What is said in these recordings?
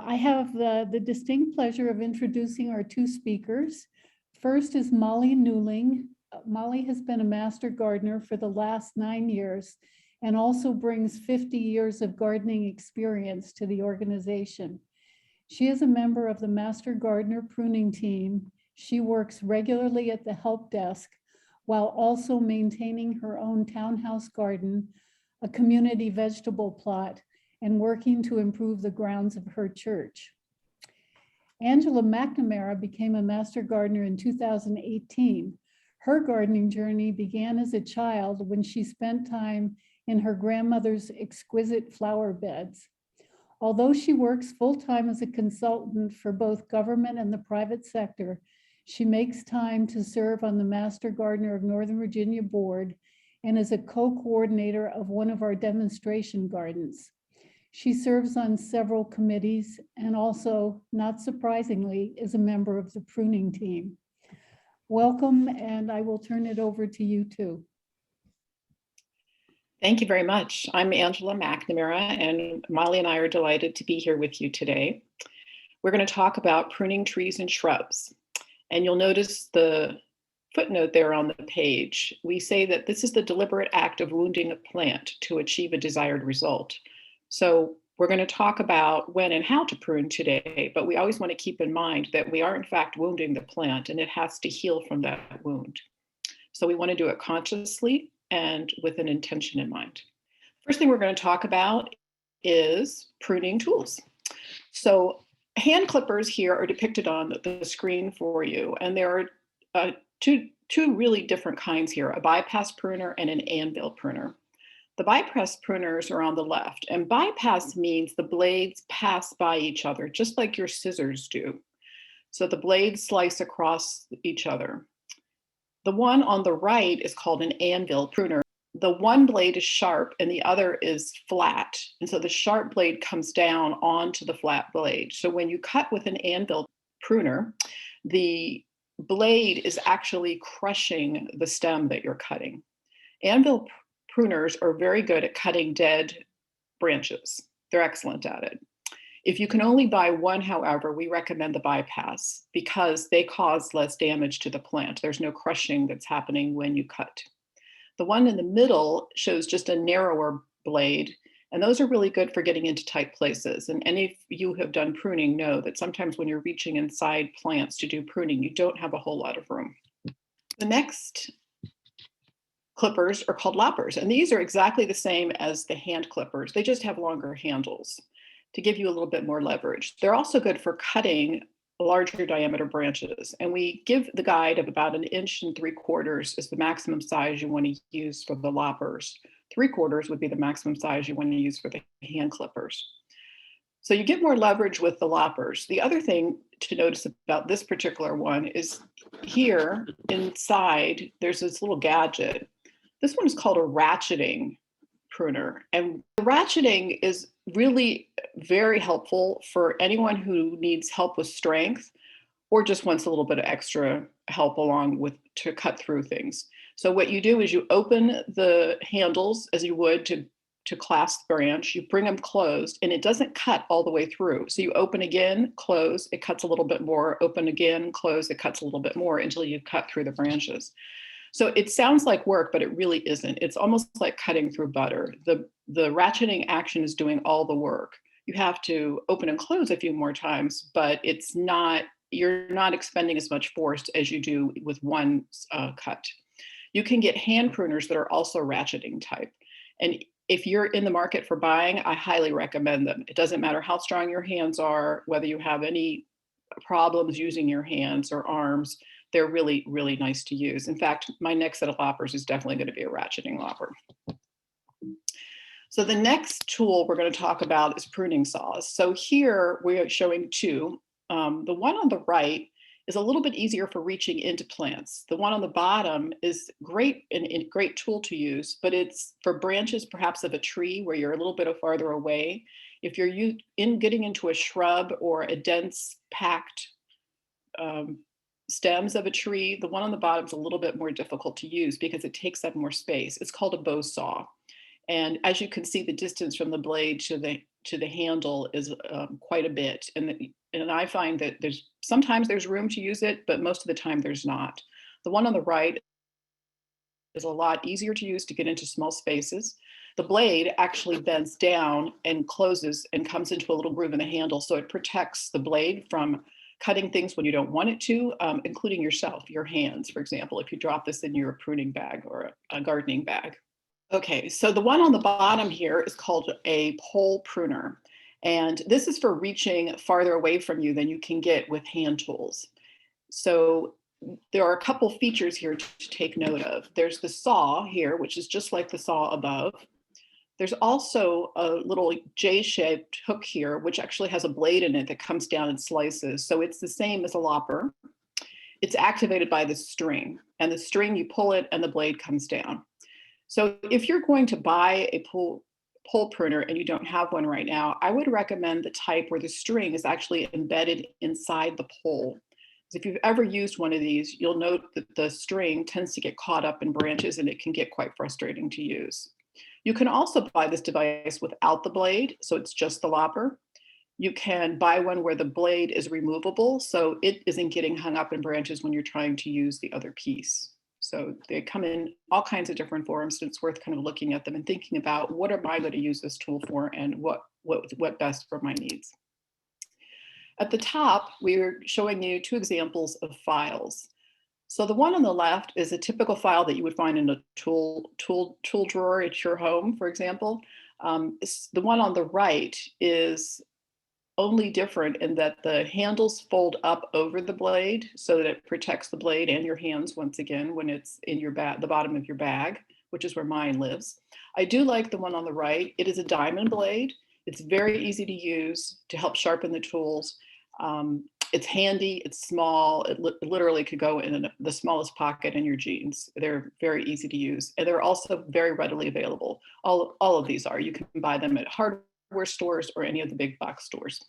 I have the distinct pleasure of introducing our two speakers. First is Molly Newling. Molly has been a master gardener for the last 9 years and also brings 50 years of gardening experience to the organization. She is a member of the Master Gardener Pruning team. She works regularly at the help desk while also maintaining her own townhouse garden, a community vegetable plot, and working to improve the grounds of her church. Angela McNamara became a master gardener in 2018. Her gardening journey began as a child when she spent time in her grandmother's exquisite flower beds. Although she works full-time as a consultant for both government and the private sector, she makes time to serve on the Master Gardener of Northern Virginia board and is a co-coordinator of one of our demonstration gardens. She serves on several committees and also, not surprisingly, is a member of the pruning team. Welcome, and I will turn it over to you two. Thank you very much. I'm Angela McNamara, and Molly and I are delighted to be here with you today. We're going to talk about pruning trees and shrubs. And you'll notice the footnote there on the page. We say that this is the deliberate act of wounding a plant to achieve a desired result. So we're going to talk about when and how to prune today, but we always want to keep in mind that we are in fact wounding the plant and it has to heal from that wound. So we want to do it consciously and with an intention in mind. First thing we're going to talk about is pruning tools. So hand clippers here are depicted on the screen for you, and there are two really different kinds here, a bypass pruner and an anvil pruner. The bypass pruners are on the left, and bypass means the blades pass by each other, just like your scissors do. So the blades slice across each other. The one on the right is called an anvil pruner. The one blade is sharp and the other is flat. And so the sharp blade comes down onto the flat blade. So when you cut with an anvil pruner, the blade is actually crushing the stem that you're cutting. Anvil pruners are very good at cutting dead branches. They're excellent at it. If you can only buy one, however, we recommend the bypass because they cause less damage to the plant. There's no crushing that's happening when you cut. The one in the middle shows just a narrower blade, and those are really good for getting into tight places. And any of you who have done pruning know that sometimes when you're reaching inside plants to do pruning, you don't have a whole lot of room. The next clippers are called loppers, and these are exactly the same as the hand clippers. They just have longer handles to give you a little bit more leverage. They're also good for cutting larger diameter branches. And we give the guide of about 1.75 inches is the maximum size you want to use for the loppers. 3/4 would be the maximum size you want to use for the hand clippers. So you get more leverage with the loppers. The other thing to notice about this particular one is here inside, there's this little gadget. This one is called a ratcheting pruner. And the ratcheting is really very helpful for anyone who needs help with strength or just wants a little bit of extra help along with to cut through things. So what you do is you open the handles as you would to clasp the branch, you bring them closed, and it doesn't cut all the way through. So you open again, close, it cuts a little bit more, open again, close, it cuts a little bit more until you cut through the branches. So it sounds like work, but it really isn't. It's almost like cutting through butter. The ratcheting action is doing all the work. You have to open and close a few more times, but it's not, you're not expending as much force as you do with one cut. You can get hand pruners that are also ratcheting type. And if you're in the market for buying, I highly recommend them. It doesn't matter how strong your hands are, whether you have any problems using your hands or arms, they're really, really nice to use. In fact, my next set of loppers is definitely going to be a ratcheting lopper. So the next tool we're going to talk about is pruning saws. So here we're showing two. The one on the right is a little bit easier for reaching into plants. The one on the bottom is great and a great tool to use, but it's for branches perhaps of a tree where you're a little bit farther away. If you're getting into a shrub or a dense packed stems of a tree, the one on the bottom is a little bit more difficult to use because it takes up more space. It's called a bow saw. And as you can see, the distance from the blade to the to the handle is quite a bit. And I find that sometimes there's room to use it, but most of the time there's not. The one on the right is a lot easier to use to get into small spaces. The blade actually bends down and closes and comes into a little groove in the handle. So it protects the blade from cutting things when you don't want it to, including yourself, your hands, for example, if you drop this in your pruning bag or a gardening bag. Okay, so the one on the bottom here is called a pole pruner. And this is for reaching farther away from you than you can get with hand tools. So there are a couple features here to take note of. There's the saw here, which is just like the saw above. There's also a little J-shaped hook here, which actually has a blade in it that comes down and slices. So it's the same as a lopper. It's activated by the string, and the string, you pull it and the blade comes down. So if you're going to buy a pole pruner and you don't have one right now, I would recommend the type where the string is actually embedded inside the pole. If you've ever used one of these, you'll note that the string tends to get caught up in branches and it can get quite frustrating to use. You can also buy this device without the blade, so it's just the lopper. You can buy one where the blade is removable, so it isn't getting hung up in branches when you're trying to use the other piece. So they come in all kinds of different forms, and it's worth kind of looking at them and thinking about what am I going to use this tool for and what best for my needs. At the top, we're showing you two examples of files. So the one on the left is a typical file that you would find in a tool drawer at your home, for example. The one on the right is only different in that the handles fold up over the blade so that it protects the blade and your hands once again when it's in your the bottom of your bag, which is where mine lives. I do like the one on the right. It is a diamond blade. It's very easy to use to help sharpen the tools. It's handy, it's small, it literally could go in the smallest pocket in your jeans. They're very easy to use, and they're also very readily available. All of these are. You can buy them at hardware stores or any of the big box stores.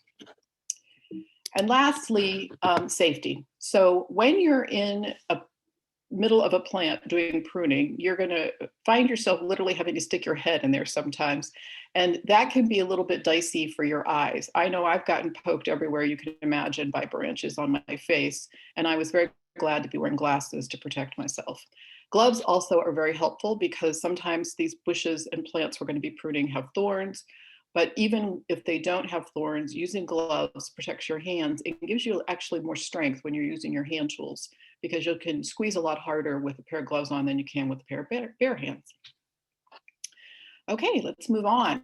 And lastly, safety. So when you're in a middle of a plant doing pruning, you're going to find yourself literally having to stick your head in there sometimes. And that can be a little bit dicey for your eyes. I know I've gotten poked everywhere you can imagine by branches on my face, and I was very glad to be wearing glasses to protect myself. Gloves also are very helpful because sometimes these bushes and plants we're going to be pruning have thorns. But even if they don't have thorns, using gloves protects your hands. It gives you actually more strength when you're using your hand tools because you can squeeze a lot harder with a pair of gloves on than you can with a pair of bare hands. Okay, let's move on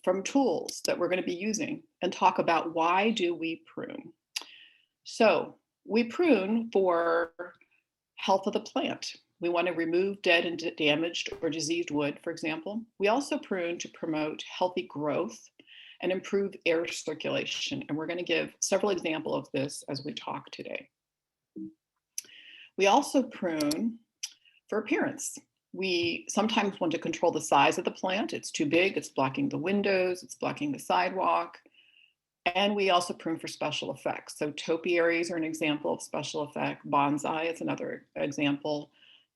from tools that we're going to be using and talk about why do we prune. So we prune for health of the plant. We want to remove dead and damaged or diseased wood, for example. We also prune to promote healthy growth and improve air circulation. And we're going to give several examples of this as we talk today. We also prune for appearance. We sometimes want to control the size of the plant. It's too big, it's blocking the windows, it's blocking the sidewalk. And we also prune for special effects. So topiaries are an example of special effect. Bonsai is another example.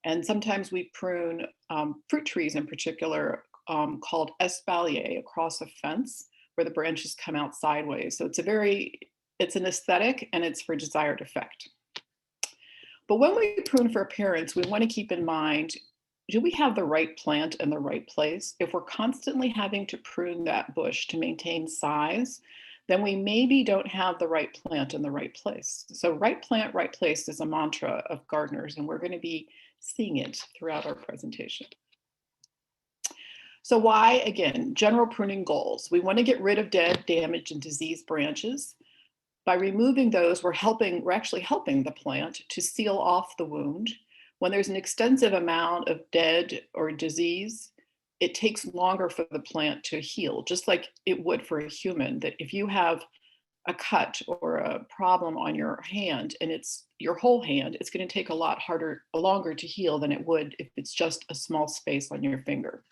And sometimes we prune fruit trees in particular called espalier across a fence where the branches come out sideways. So it's an aesthetic and it's for desired effect. But when we prune for appearance, we want to keep in mind, do we have the right plant in the right place? If we're constantly having to prune that bush to maintain size, then we maybe don't have the right plant in the right place. So right plant, right place is a mantra of gardeners, and we're going to be seeing it throughout our presentation. So why, again, general pruning goals. We want to get rid of dead, damaged, and diseased branches. By removing those, we're actually helping the plant to seal off the wound. When there's an extensive amount of dead or disease, it takes longer for the plant to heal, just like it would for a human, that if you have a cut or a problem on your hand and it's your whole hand, it's going to take a lot longer to heal than it would if it's just a small space on your finger.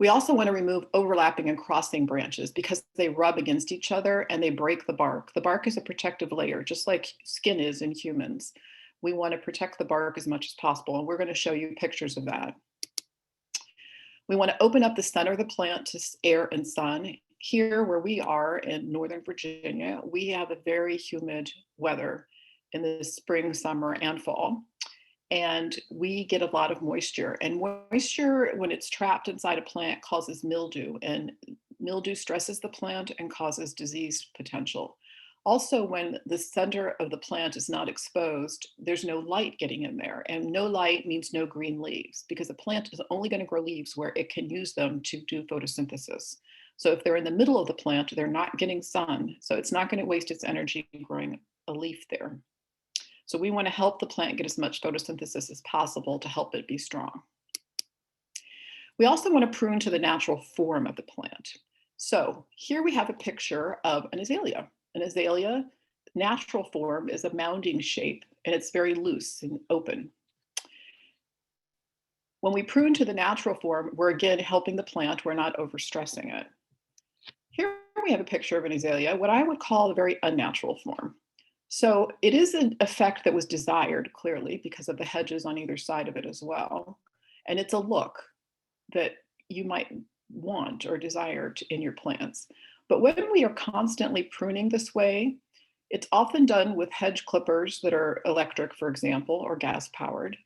We also want to remove overlapping and crossing branches because they rub against each other and they break the bark. The bark is a protective layer, just like skin is in humans. We want to protect the bark as much as possible, and we're going to show you pictures of that. We want to open up the center of the plant to air and sun. Here where we are in Northern Virginia, we have a very humid weather in the spring, summer, and fall. And we get a lot of moisture. And moisture, when it's trapped inside a plant, causes mildew. And mildew stresses the plant and causes disease potential. Also, when the center of the plant is not exposed, there's no light getting in there. And no light means no green leaves, because a plant is only going to grow leaves where it can use them to do photosynthesis. So if they're in the middle of the plant, they're not getting sun. So it's not going to waste its energy growing a leaf there. So we want to help the plant get as much photosynthesis as possible to help it be strong. We also want to prune to the natural form of the plant. So here we have a picture of an azalea. An azalea, natural form, is a mounding shape, and it's very loose and open. When we prune to the natural form, we're again helping the plant. We're not overstressing it. Here we have a picture of an azalea, what I would call a very unnatural form. So it is an effect that was desired, clearly, because of the hedges on either side of it as well. And it's a look that you might want or desire in your plants. But when we are constantly pruning this way, it's often done with hedge clippers that are electric, for example, or gas powered.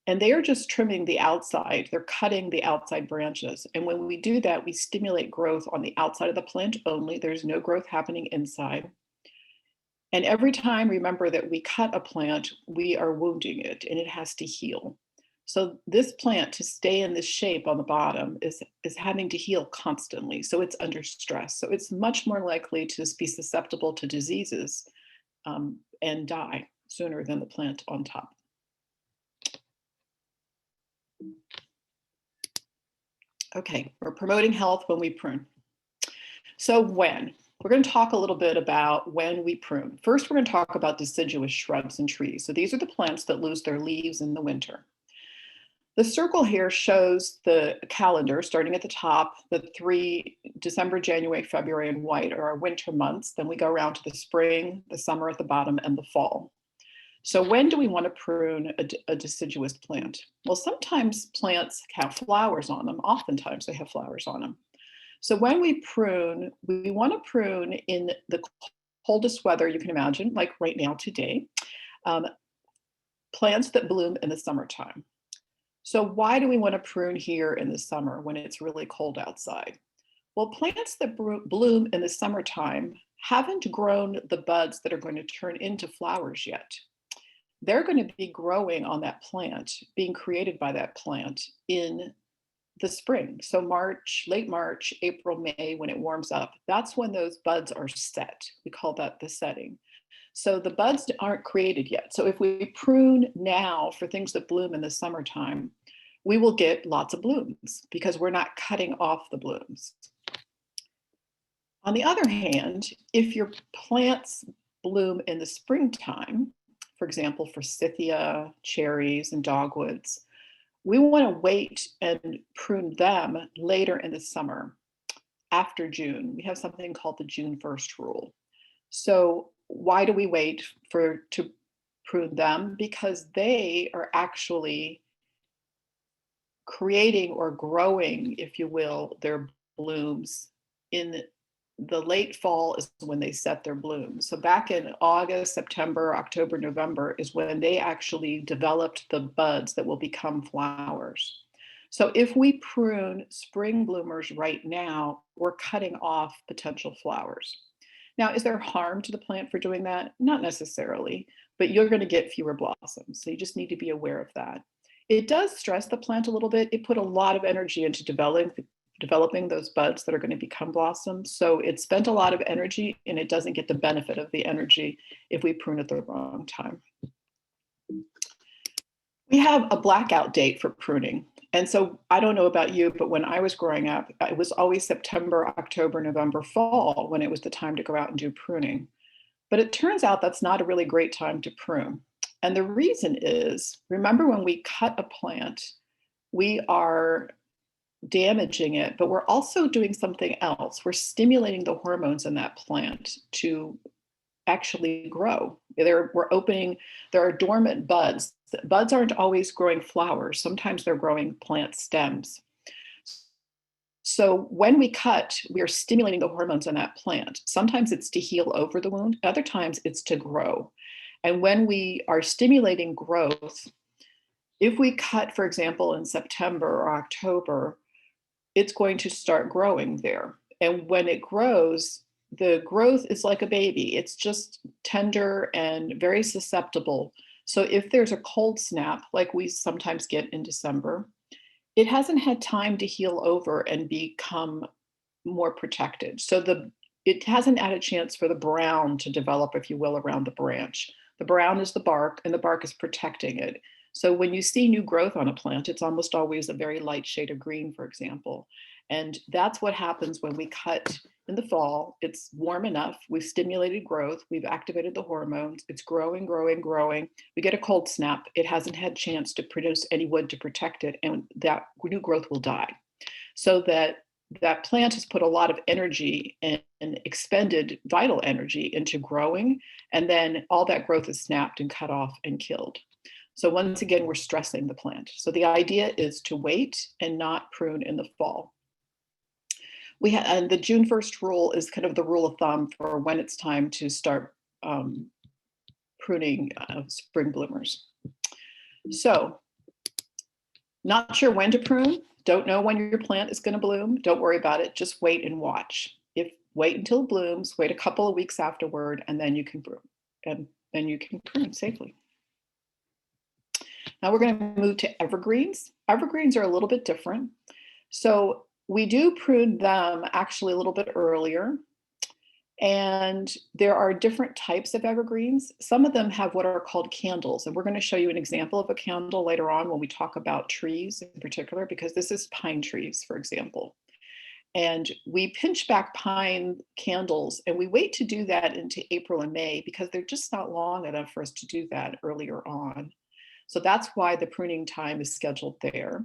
And they are just trimming the outside. They're cutting the outside branches. And when we do that, we stimulate growth on the outside of the plant only. There's no growth happening inside. And every time, remember that we cut a plant, we are wounding it and it has to heal. So this plant, to stay in this shape on the bottom, is having to heal constantly. So it's under stress. So it's much more likely to be susceptible to diseases and die sooner than the plant on top. Okay, we're promoting health when we prune. So when? We're going to talk a little bit about when we prune. First, we're going to talk about deciduous shrubs and trees. So these are the plants that lose their leaves in the winter. The circle here shows the calendar starting at the top. The 3, December, January, February, and white are our winter months. Then we go around to the spring, the summer at the bottom, and the fall. So when do we want to prune a deciduous plant? Well, sometimes plants have flowers on them. Oftentimes they have flowers on them. So when we prune, we want to prune in the coldest weather you can imagine, like right now today, plants that bloom in the summertime. So why do we want to prune here in the summer when it's really cold outside? Well, plants that bloom in the summertime haven't grown the buds that are going to turn into flowers yet. They're going to be growing on that plant, being created by that plant in the spring. So March, late March, April, May, when it warms up, that's when those buds are set. We call that the setting. So the buds aren't created yet. So if we prune now for things that bloom in the summertime, we will get lots of blooms because we're not cutting off the blooms. On the other hand, if your plants bloom in the springtime, for example, forsythia, cherries, and dogwoods, we want to wait and prune them later in the summer, after June. We have something called the June 1st rule. So why do we wait to prune them? Because they are actually creating or growing, if you will, their blooms in the late fall is when they set their blooms. So back in August, September, October, November is when they actually developed the buds that will become flowers. So if we prune spring bloomers right now, we're cutting off potential flowers. Now, is there harm to the plant for doing that? Not necessarily, but you're going to get fewer blossoms. So you just need to be aware of that. It does stress the plant a little bit. It put a lot of energy into developing those buds that are going to become blossoms. So it spent a lot of energy and it doesn't get the benefit of the energy if we prune at the wrong time. We have a blackout date for pruning. And so I don't know about you, but when I was growing up, it was always September, October, November, fall when it was the time to go out and do pruning. But it turns out that's not a really great time to prune. And the reason is, remember when we cut a plant, we are damaging it, but we're also doing something else. We're stimulating the hormones in that plant to actually grow. There are dormant buds. Buds aren't always growing flowers. Sometimes they're growing plant stems. So when we cut, we are stimulating the hormones on that plant. Sometimes it's to heal over the wound, other times it's to grow. And when we are stimulating growth, if we cut, for example, in September or October, it's going to start growing there. And when it grows, the growth is like a baby. It's just tender and very susceptible. So if there's a cold snap, like we sometimes get in December, it hasn't had time to heal over and become more protected. So it hasn't had a chance for the brown to develop, if you will, around the branch. The brown is the bark, and the bark is protecting it. So when you see new growth on a plant, it's almost always a very light shade of green, for example. And that's what happens when we cut in the fall. It's warm enough, we've stimulated growth, we've activated the hormones, it's growing, growing, growing. We get a cold snap, it hasn't had a chance to produce any wood to protect it, and that new growth will die. So that plant has put a lot of energy and expended vital energy into growing, and then all that growth is snapped and cut off and killed. So once again, we're stressing the plant. So the idea is to wait and not prune in the fall. And the June 1st rule is kind of the rule of thumb for when it's time to start pruning spring bloomers. So not sure when to prune, don't know when your plant is going to bloom, don't worry about it, just wait and watch. Wait until it blooms, wait a couple of weeks afterward, and then you can prune, and then you can prune safely. Now we're going to move to evergreens. Evergreens are a little bit different. So we do prune them actually a little bit earlier. And there are different types of evergreens. Some of them have what are called candles. And we're going to show you an example of a candle later on when we talk about trees in particular, because this is pine trees, for example. And we pinch back pine candles, and we wait to do that into April and May because they're just not long enough for us to do that earlier on. So that's why the pruning time is scheduled there.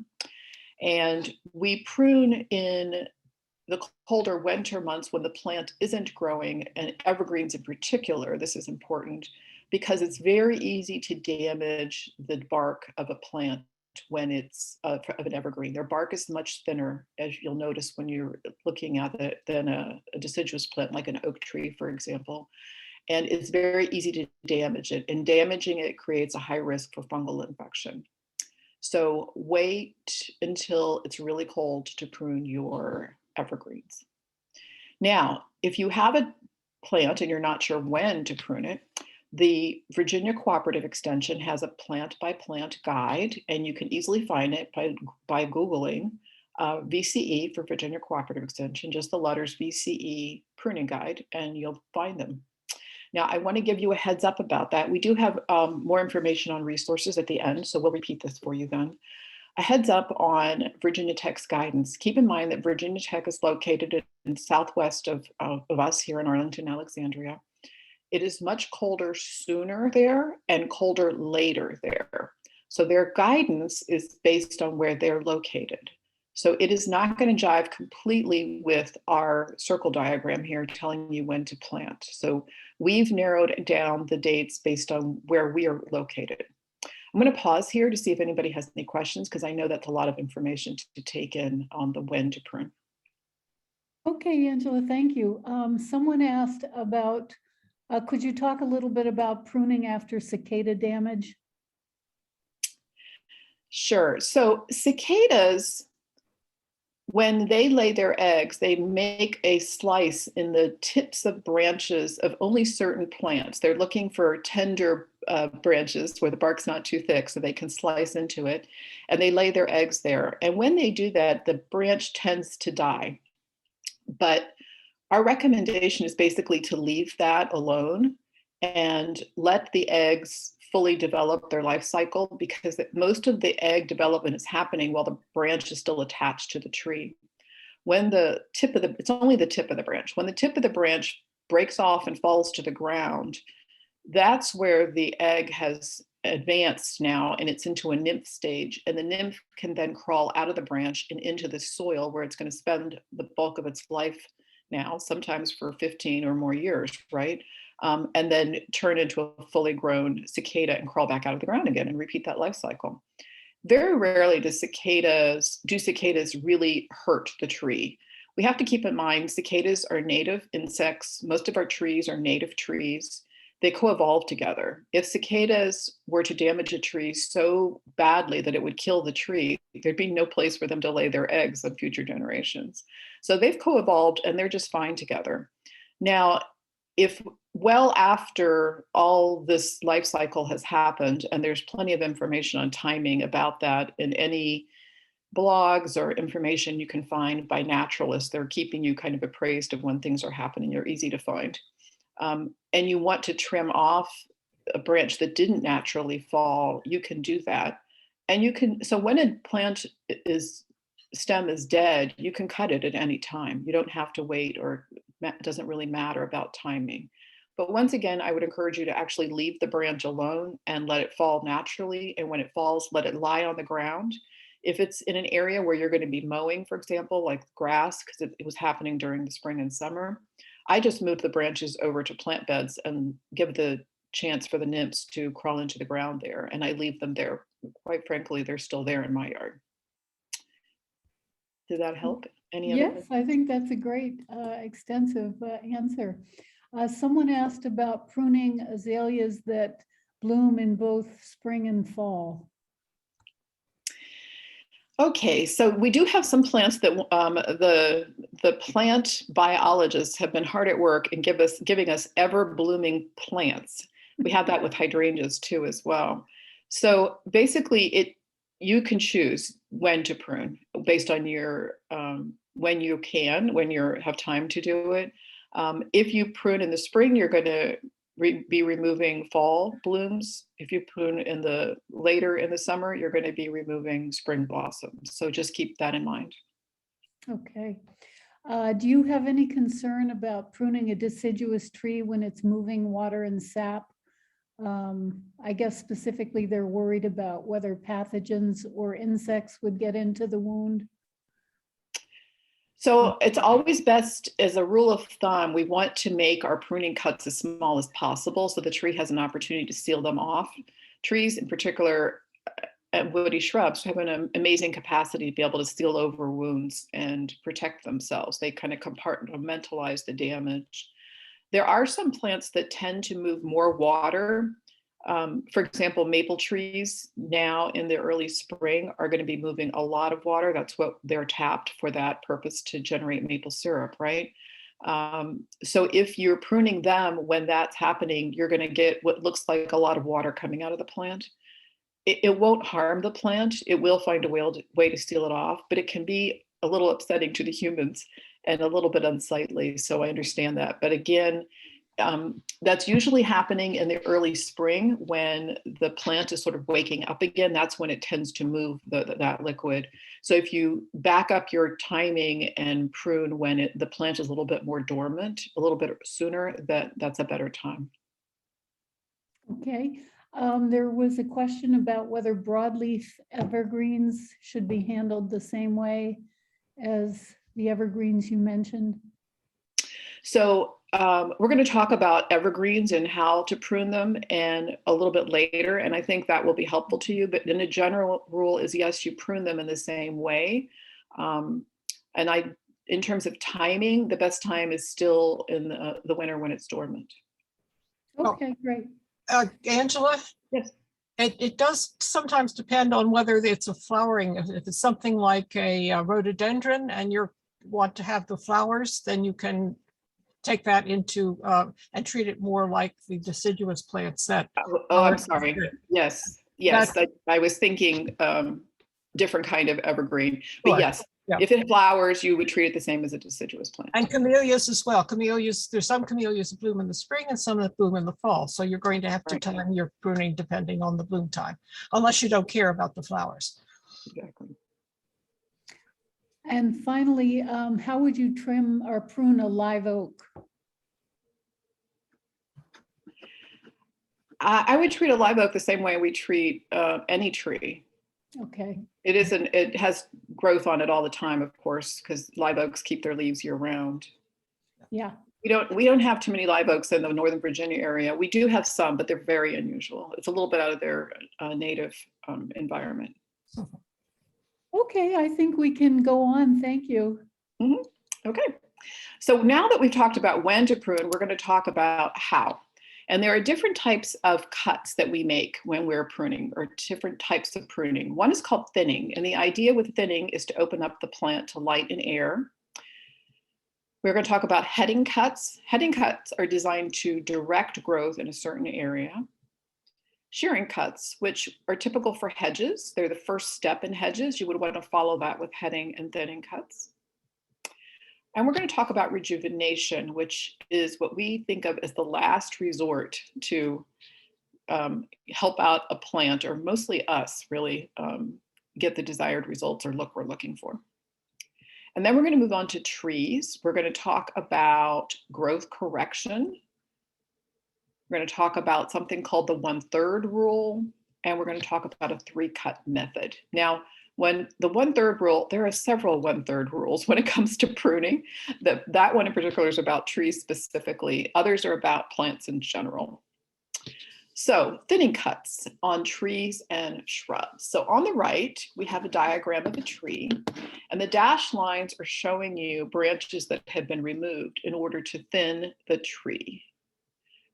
And we prune in the colder winter months when the plant isn't growing, and evergreens in particular. This is important because it's very easy to damage the bark of a plant when it's of an evergreen. Their bark is much thinner, as you'll notice when you're looking at it, than a deciduous plant like an oak tree, for example. And it's very easy to damage it, and damaging it creates a high risk for fungal infection. So wait until it's really cold to prune your evergreens. Now, if you have a plant and you're not sure when to prune it, the Virginia Cooperative Extension has a plant by plant guide, and you can easily find it by Googling VCE for Virginia Cooperative Extension, just the letters VCE pruning guide, and you'll find them. Now, I want to give you a heads up about that. We do have more information on resources at the end, so we'll repeat this for you then. A heads up on Virginia Tech's guidance. Keep in mind that Virginia Tech is located in southwest of us here in Arlington, Alexandria. It is much colder sooner there and colder later there. So their guidance is based on where they're located. So it is not going to jive completely with our circle diagram here telling you when to plant. So we've narrowed down the dates based on where we are located. I'm going to pause here to see if anybody has any questions, because I know that's a lot of information to take in on the when to prune. Okay, Angela, thank you. Someone asked about, could you talk a little bit about pruning after cicada damage? Sure. So cicadas, when they lay their eggs, they make a slice in the tips of branches of only certain plants. They're looking for tender branches where the bark's not too thick so they can slice into it, and they lay their eggs there. And when they do that, the branch tends to die. But our recommendation is basically to leave that alone and let the eggs fully develop their life cycle, because most of the egg development is happening while the branch is still attached to the tree. When the tip of it's only the tip of the branch. When the tip of the branch breaks off and falls to the ground, that's where the egg has advanced now, and it's into a nymph stage. And the nymph can then crawl out of the branch and into the soil, where it's going to spend the bulk of its life now, sometimes for 15 or more years, right? And then turn into a fully grown cicada and crawl back out of the ground again and repeat that life cycle. very rarely do cicadas really hurt the tree. We have to keep in mind cicadas are native insects. Most of our trees are native trees. They co-evolve together. If cicadas were to damage a tree so badly that it would kill the tree, there'd be no place for them to lay their eggs on future generations. So they've co-evolved and they're just fine together. Now, if well after all this life cycle has happened, and there's plenty of information on timing about that in any blogs or information you can find by naturalists, they're keeping you kind of appraised of when things are happening. They're easy to find. And you want to trim off a branch that didn't naturally fall, you can do that. And you can, so when a plant stem is dead, you can cut it at any time. You don't have to wait, or it doesn't really matter about timing. But once again, I would encourage you to actually leave the branch alone and let it fall naturally. And when it falls, let it lie on the ground. If it's in an area where you're going to be mowing, for example, like grass, because it was happening during the spring and summer, I just moved the branches over to plant beds and give the chance for the nymphs to crawl into the ground there. And I leave them there. Quite frankly, they're still there in my yard. Did that help? Any other? Yes, I think that's a great extensive answer. Someone asked about pruning azaleas that bloom in both spring and fall. Okay, so we do have some plants that the plant biologists have been hard at work in giving us ever blooming plants. We have that with hydrangeas too as well. So basically, you can choose when to prune based on your when you have time to do it. If you prune in the spring, you're going to be removing fall blooms. If you prune later in the summer, you're going to be removing spring blossoms. So just keep that in mind. Okay. Do you have any concern about pruning a deciduous tree when it's moving water and sap? I guess specifically they're worried about whether pathogens or insects would get into the wound. So it's always best, as a rule of thumb, we want to make our pruning cuts as small as possible so the tree has an opportunity to seal them off. Trees in particular, and woody shrubs, have an amazing capacity to be able to seal over wounds and protect themselves. They kind of compartmentalize the damage. There are some plants that tend to move more water. For example, maple trees now in the early spring are going to be moving a lot of water. That's what they're tapped for, that purpose, to generate maple syrup, right? So if you're pruning them when that's happening, you're going to get what looks like a lot of water coming out of the plant. It won't harm the plant. It will find a way to seal it off, but it can be a little upsetting to the humans and a little bit unsightly. So I understand that. But again, that's usually happening in the early spring when the plant is sort of waking up again. That's when it tends to move that liquid. So if you back up your timing and prune when the plant is a little bit more dormant, a little bit sooner, that's a better time. Okay. There was a question about whether broadleaf evergreens should be handled the same way as the evergreens you mentioned. So we're going to talk about evergreens and how to prune them and a little bit later, and I think that will be helpful to you. But in a general rule is, yes, you prune them in the same way. In terms of timing, the best time is still in the winter when it's dormant. Okay, great. Angela? Yes. It does sometimes depend on whether it's a flowering. If it's something like a rhododendron and you want to have the flowers, then you can take that into and treat it more like the deciduous plants that. I'm sorry. Yes. I was thinking different kind of evergreen, but Sure. yes, Yeah. if it flowers, you would treat it the same as a deciduous plant. And camellias as well. Camellias, there's some camellias that bloom in the spring and some that bloom in the fall. So you're going to have to time your pruning depending on the bloom time, unless you don't care about the flowers. Exactly. And finally, how would you trim or prune a live oak? I would treat a live oak the same way we treat any tree. Okay. It has growth on it all the time, of course, because live oaks keep their leaves year round. Yeah. We don't have too many live oaks in the Northern Virginia area. We do have some, but they're very unusual. It's a little bit out of their native environment. Okay, I think we can go on. Thank you. Okay. So now that we've talked about when to prune, we're going to talk about how. And there are different types of cuts that we make when we're pruning, or different types of pruning. One is called thinning. And the idea with thinning is to open up the plant to light and air. We're going to talk about heading cuts. Heading cuts are designed to direct growth in a certain area. Shearing cuts, which are typical for hedges. They're the first step in hedges. You would want to follow that with heading and thinning cuts. And we're going to talk about rejuvenation, which is what we think of as the last resort to help out a plant, or mostly us, really get the desired results or look we're looking for. And then we're going to move on to trees. We're going to talk about growth correction. We're going to talk about something called the 1/3 rule, and we're going to talk about a 3-cut method. Now, when the 1/3 rule, there are several 1/3 rules when it comes to pruning. That one in particular is about trees specifically. Others are about plants in general. So thinning cuts on trees and shrubs. So on the right, we have a diagram of a tree, and the dashed lines are showing you branches that have been removed in order to thin the tree.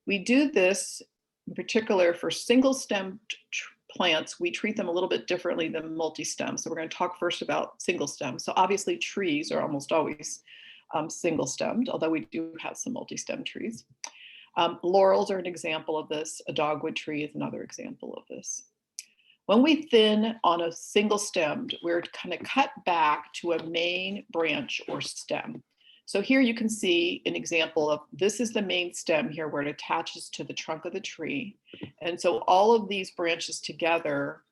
We do this in particular for single-stemmed plants. We treat them a little bit differently than multi-stem. So we're going to talk first about single-stem. So obviously trees are almost always single-stemmed, although we do have some multi-stem trees. Laurels are an example of this. A dogwood tree is another example of this. When we thin on a single-stemmed, we're kind of cut back to a main branch or stem. So here you can see an example of, this is the main stem here where it attaches to the trunk of the tree. And so all of these branches together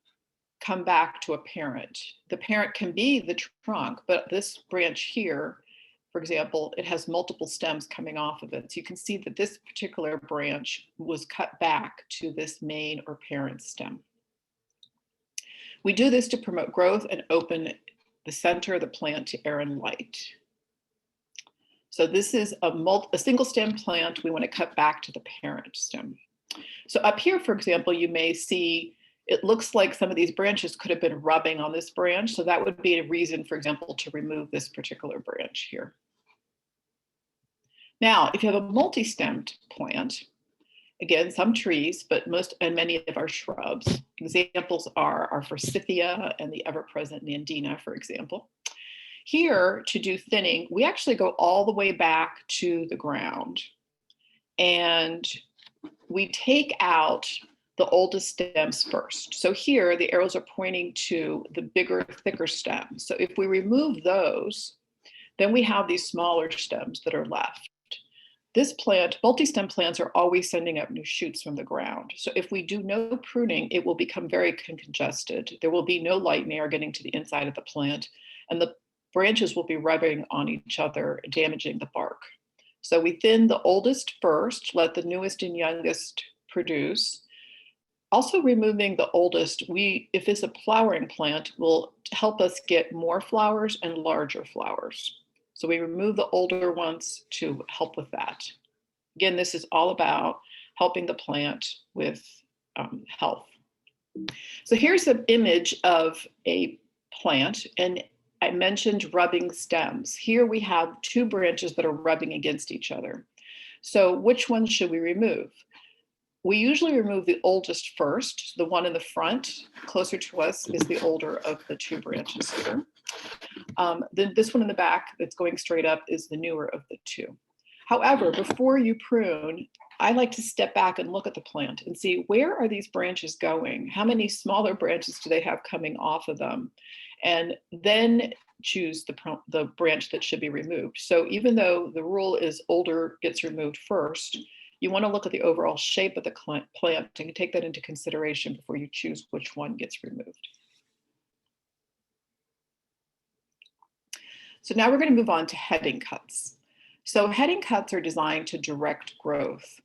come back to a parent. The parent can be the trunk, but this branch here, for example, it has multiple stems coming off of it. So you can see that this particular branch was cut back to this main or parent stem. We do this to promote growth and open the center of the plant to air and light. So this is a single stem plant. We want to cut back to the parent stem. So up here, for example, you may see it looks like some of these branches could have been rubbing on this branch. So that would be a reason, for example, to remove this particular branch here. Now, if you have a multi-stemmed plant, again, some trees, but most and many of our shrubs, examples are our forsythia and the ever-present nandina, for example. Here, to do thinning, we actually go all the way back to the ground, and we take out the oldest stems first. So here, the arrows are pointing to the bigger, thicker stems. So if we remove those, then we have these smaller stems that are left. This plant, multi-stem plants are always sending up new shoots from the ground. So if we do no pruning, it will become very congested. There will be no light and air getting to the inside of the plant, and the branches will be rubbing on each other, damaging the bark. So we thin the oldest first, let the newest and youngest produce. Also removing the oldest, if it's a flowering plant, will help us get more flowers and larger flowers. So we remove the older ones to help with that. Again, this is all about helping the plant with health. So here's an image of a plant, and I mentioned rubbing stems. Here we have 2 branches that are rubbing against each other. So which one should we remove? We usually remove the oldest first. The one in the front, closer to us, is the older of the 2 branches here. Then this one in the back that's going straight up is the newer of the 2. However, before you prune, I like to step back and look at the plant and see, where are these branches going? How many smaller branches do they have coming off of them? And then choose the branch that should be removed. So even though the rule is older gets removed first, you want to look at the overall shape of the plant and take that into consideration before you choose which one gets removed. So now we're going to move on to heading cuts. So heading cuts are designed to direct growth.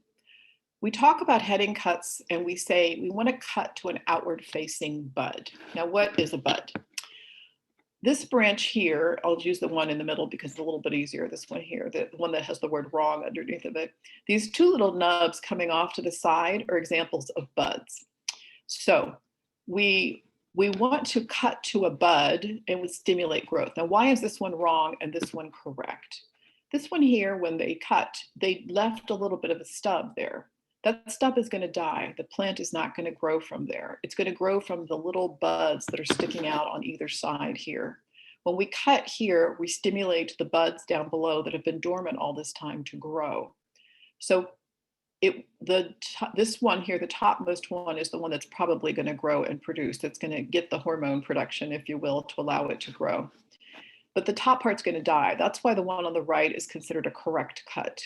We talk about heading cuts and we say we want to cut to an outward facing bud. Now, what is a bud? This branch here, I'll use the one in the middle because it's a little bit easier, this one here, the one that has the word wrong underneath of it. These 2 little nubs coming off to the side are examples of buds. So we we want to cut to a bud and would stimulate growth. Now, why is this one wrong and this one correct? This one here, when they cut, they left a little bit of a stub there. That stub is going to die. The plant is not going to grow from there. It's going to grow from the little buds that are sticking out on either side here. When we cut here, we stimulate the buds down below that have been dormant all this time to grow. So this one here, the topmost one, is the one that's probably going to grow and produce. That's going to get the hormone production, if you will, to allow it to grow. But the top part's going to die. That's why the one on the right is considered a correct cut.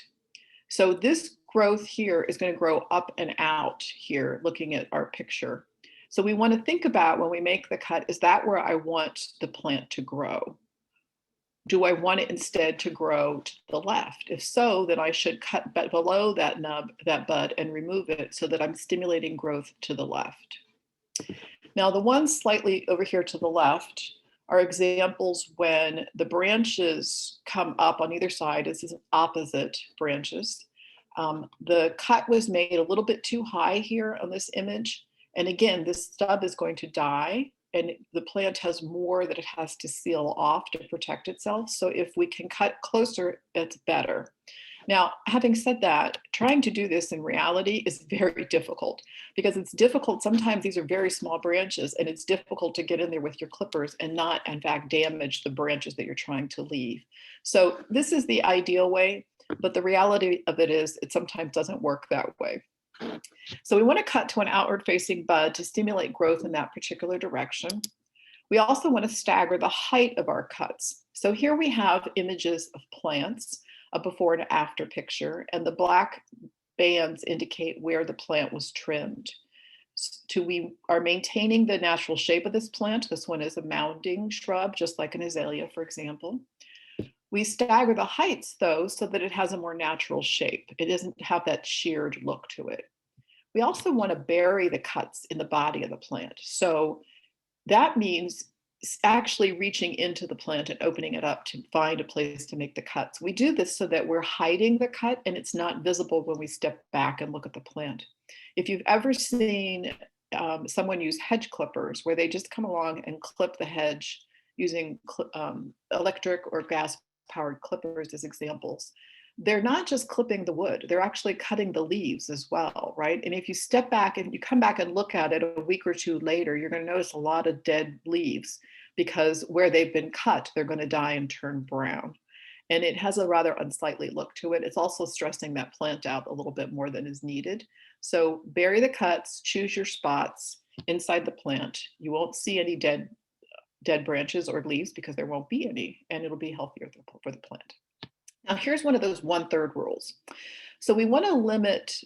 So this growth here is going to grow up and out here, looking at our picture. So we want to think about, when we make the cut, is that where I want the plant to grow? Do I want it instead to grow to the left? If so, then I should cut below that bud and remove it so that I'm stimulating growth to the left. Now, the ones slightly over here to the left are examples when the branches come up on either side. This is opposite branches. The cut was made a little bit too high here on this image. And again, this stub is going to die, and the plant has more that it has to seal off to protect itself. So if we can cut closer, it's better. Now, having said that, trying to do this in reality is very difficult, because it's difficult. Sometimes these are very small branches, and it's difficult to get in there with your clippers and not, in fact, damage the branches that you're trying to leave. So this is the ideal way, but the reality of it is it sometimes doesn't work that way. So we want to cut to an outward facing bud to stimulate growth in that particular direction. We also want to stagger the height of our cuts. So here we have images of plants, a before and after picture, and the black bands indicate where the plant was trimmed. We are maintaining the natural shape of this plant. This one is a mounding shrub, just like an azalea, for example. We stagger the heights, though, so that it has a more natural shape. It doesn't have that sheared look to it. We also want to bury the cuts in the body of the plant. So that means actually reaching into the plant and opening it up to find a place to make the cuts. We do this so that we're hiding the cut and it's not visible when we step back and look at the plant. If you've ever seen someone use hedge clippers, where they just come along and clip the hedge using electric or gas-powered clippers as examples, they're not just clipping the wood, they're actually cutting the leaves as well, right? And if you step back and you come back and look at it a week or two later, you're going to notice a lot of dead leaves, because where they've been cut, they're going to die and turn brown. And it has a rather unsightly look to it. It's also stressing that plant out a little bit more than is needed. So bury the cuts, choose your spots inside the plant. You won't see any dead branches or leaves, because there won't be any, and it'll be healthier for the plant. Now, here's one of those 1/3 rules. So we want to limit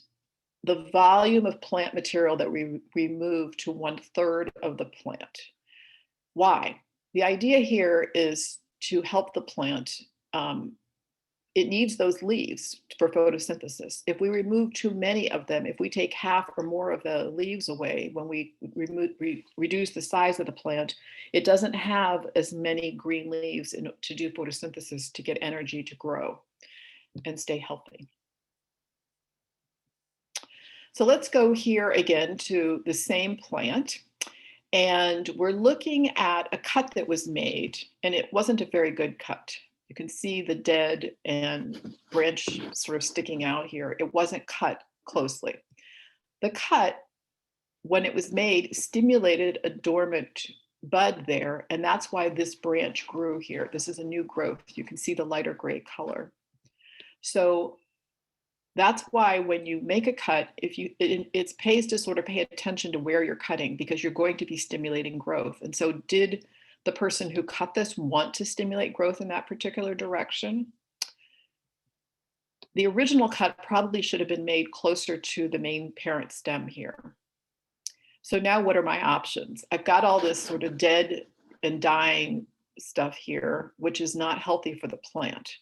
the volume of plant material that we remove to 1/3 of the plant. Why? The idea here is to help the plant. It needs those leaves for photosynthesis. If we remove too many of them, if we take half or more of the leaves away, when we reduce the size of the plant, it doesn't have as many green leaves to do photosynthesis, to get energy to grow and stay healthy. So let's go here again to the same plant. And we're looking at a cut that was made, and it wasn't a very good cut. You can see the dead and branch sort of sticking out here. It wasn't cut closely. The cut, when it was made, stimulated a dormant bud there, and that's why this branch grew here. This is a new growth. You can see the lighter gray color. So that's why when you make a cut, it pays to sort of pay attention to where you're cutting, because you're going to be stimulating growth. And so did the person who cut this want to stimulate growth in that particular direction? The original cut probably should have been made closer to the main parent stem here. So now what are my options? I've got all this sort of dead and dying stuff here, which is not healthy for the plant.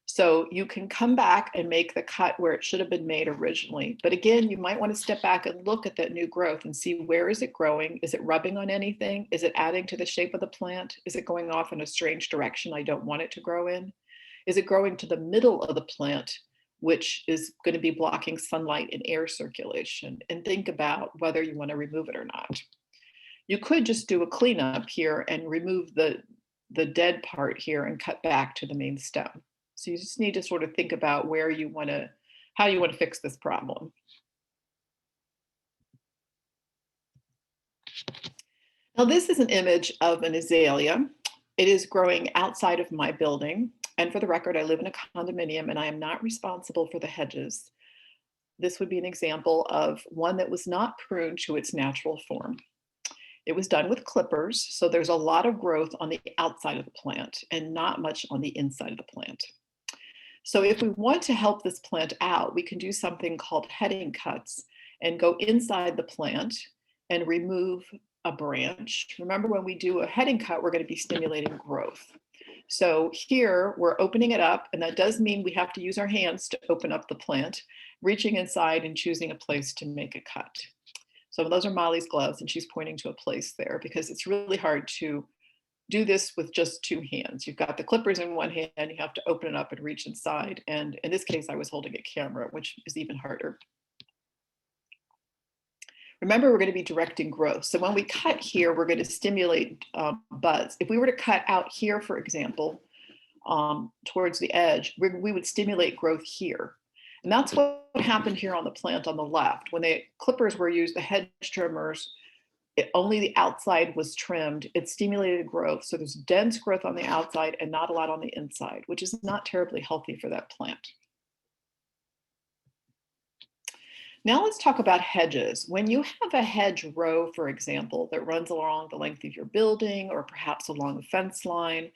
So you can come back and make the cut where it should have been made originally. But again, you might want to step back and look at that new growth and see, where is it growing? Is it rubbing on anything? Is it adding to the shape of the plant? Is it going off in a strange direction I don't want it to grow in? Is it growing to the middle of the plant, which is going to be blocking sunlight and air circulation? And think about whether you want to remove it or not. You could just do a cleanup here and remove the dead part here and cut back to the main stem. So you just need to sort of think about how you want to fix this problem. Now this is an image of an azalea. It is growing outside of my building. And for the record, I live in a condominium and I am not responsible for the hedges. This would be an example of one that was not pruned to its natural form. It was done with clippers, so there's a lot of growth on the outside of the plant and not much on the inside of the plant. So if we want to help this plant out, we can do something called heading cuts and go inside the plant and remove a branch. Remember, when we do a heading cut, we're going to be stimulating growth. So here we're opening it up, and that does mean we have to use our hands to open up the plant, reaching inside and choosing a place to make a cut. So those are Molly's gloves, and she's pointing to a place there because it's really hard to do this with just two hands. You've got the clippers in one hand, you have to open it up and reach inside. And in this case, I was holding a camera, which is even harder. Remember, we're going to be directing growth. So when we cut here, we're going to stimulate buds. If we were to cut out here, for example, towards the edge, we would stimulate growth here. And that's what happened here on the plant on the left. When the clippers were used, the hedge trimmers, only the outside was trimmed. It stimulated growth. So there's dense growth on the outside and not a lot on the inside, which is not terribly healthy for that plant. Now let's talk about hedges. When you have a hedge row, for example, that runs along the length of your building or perhaps along the fence line,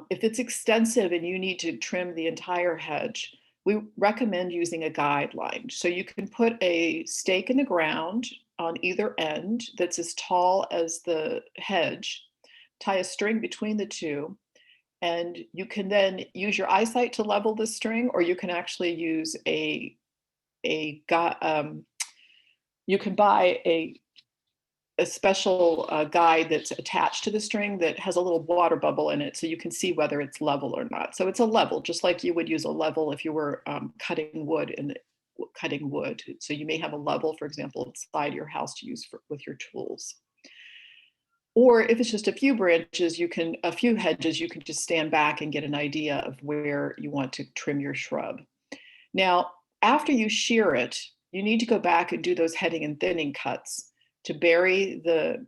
if it's extensive and you need to trim the entire hedge, we recommend using a guideline. So you can put a stake in the ground on either end that's as tall as the hedge, tie a string between the two, and you can then use your eyesight to level the string, or you can actually use you can buy a special guide that's attached to the string that has a little water bubble in it so you can see whether it's level or not. So it's a level, just like you would use a level if you were cutting wood. So you may have a level, for example, inside your house to use with your tools. Or if it's just a few branches, a few hedges, you can just stand back and get an idea of where you want to trim your shrub. Now, after you shear it, you need to go back and do those heading and thinning cuts to bury the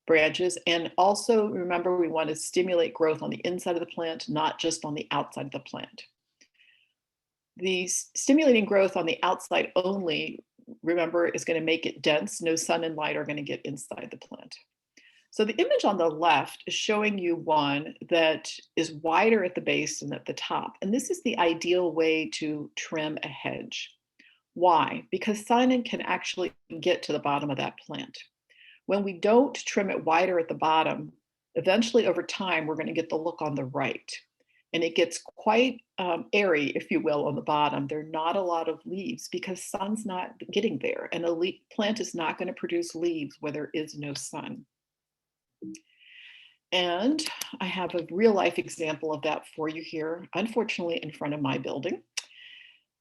branches. And also remember, we want to stimulate growth on the inside of the plant, not just on the outside of the plant. The stimulating growth on the outside only, remember, is going to make it dense. No sun and light are going to get inside the plant. So the image on the left is showing you one that is wider at the base than at the top. And this is the ideal way to trim a hedge. Why? Because sun can actually get to the bottom of that plant. When we don't trim it wider at the bottom, eventually over time, we're going to get the look on the right. And it gets quite airy, if you will, on the bottom. There are not a lot of leaves because sun's not getting there. And a plant is not going to produce leaves where there is no sun. And I have a real life example of that for you here, unfortunately, in front of my building.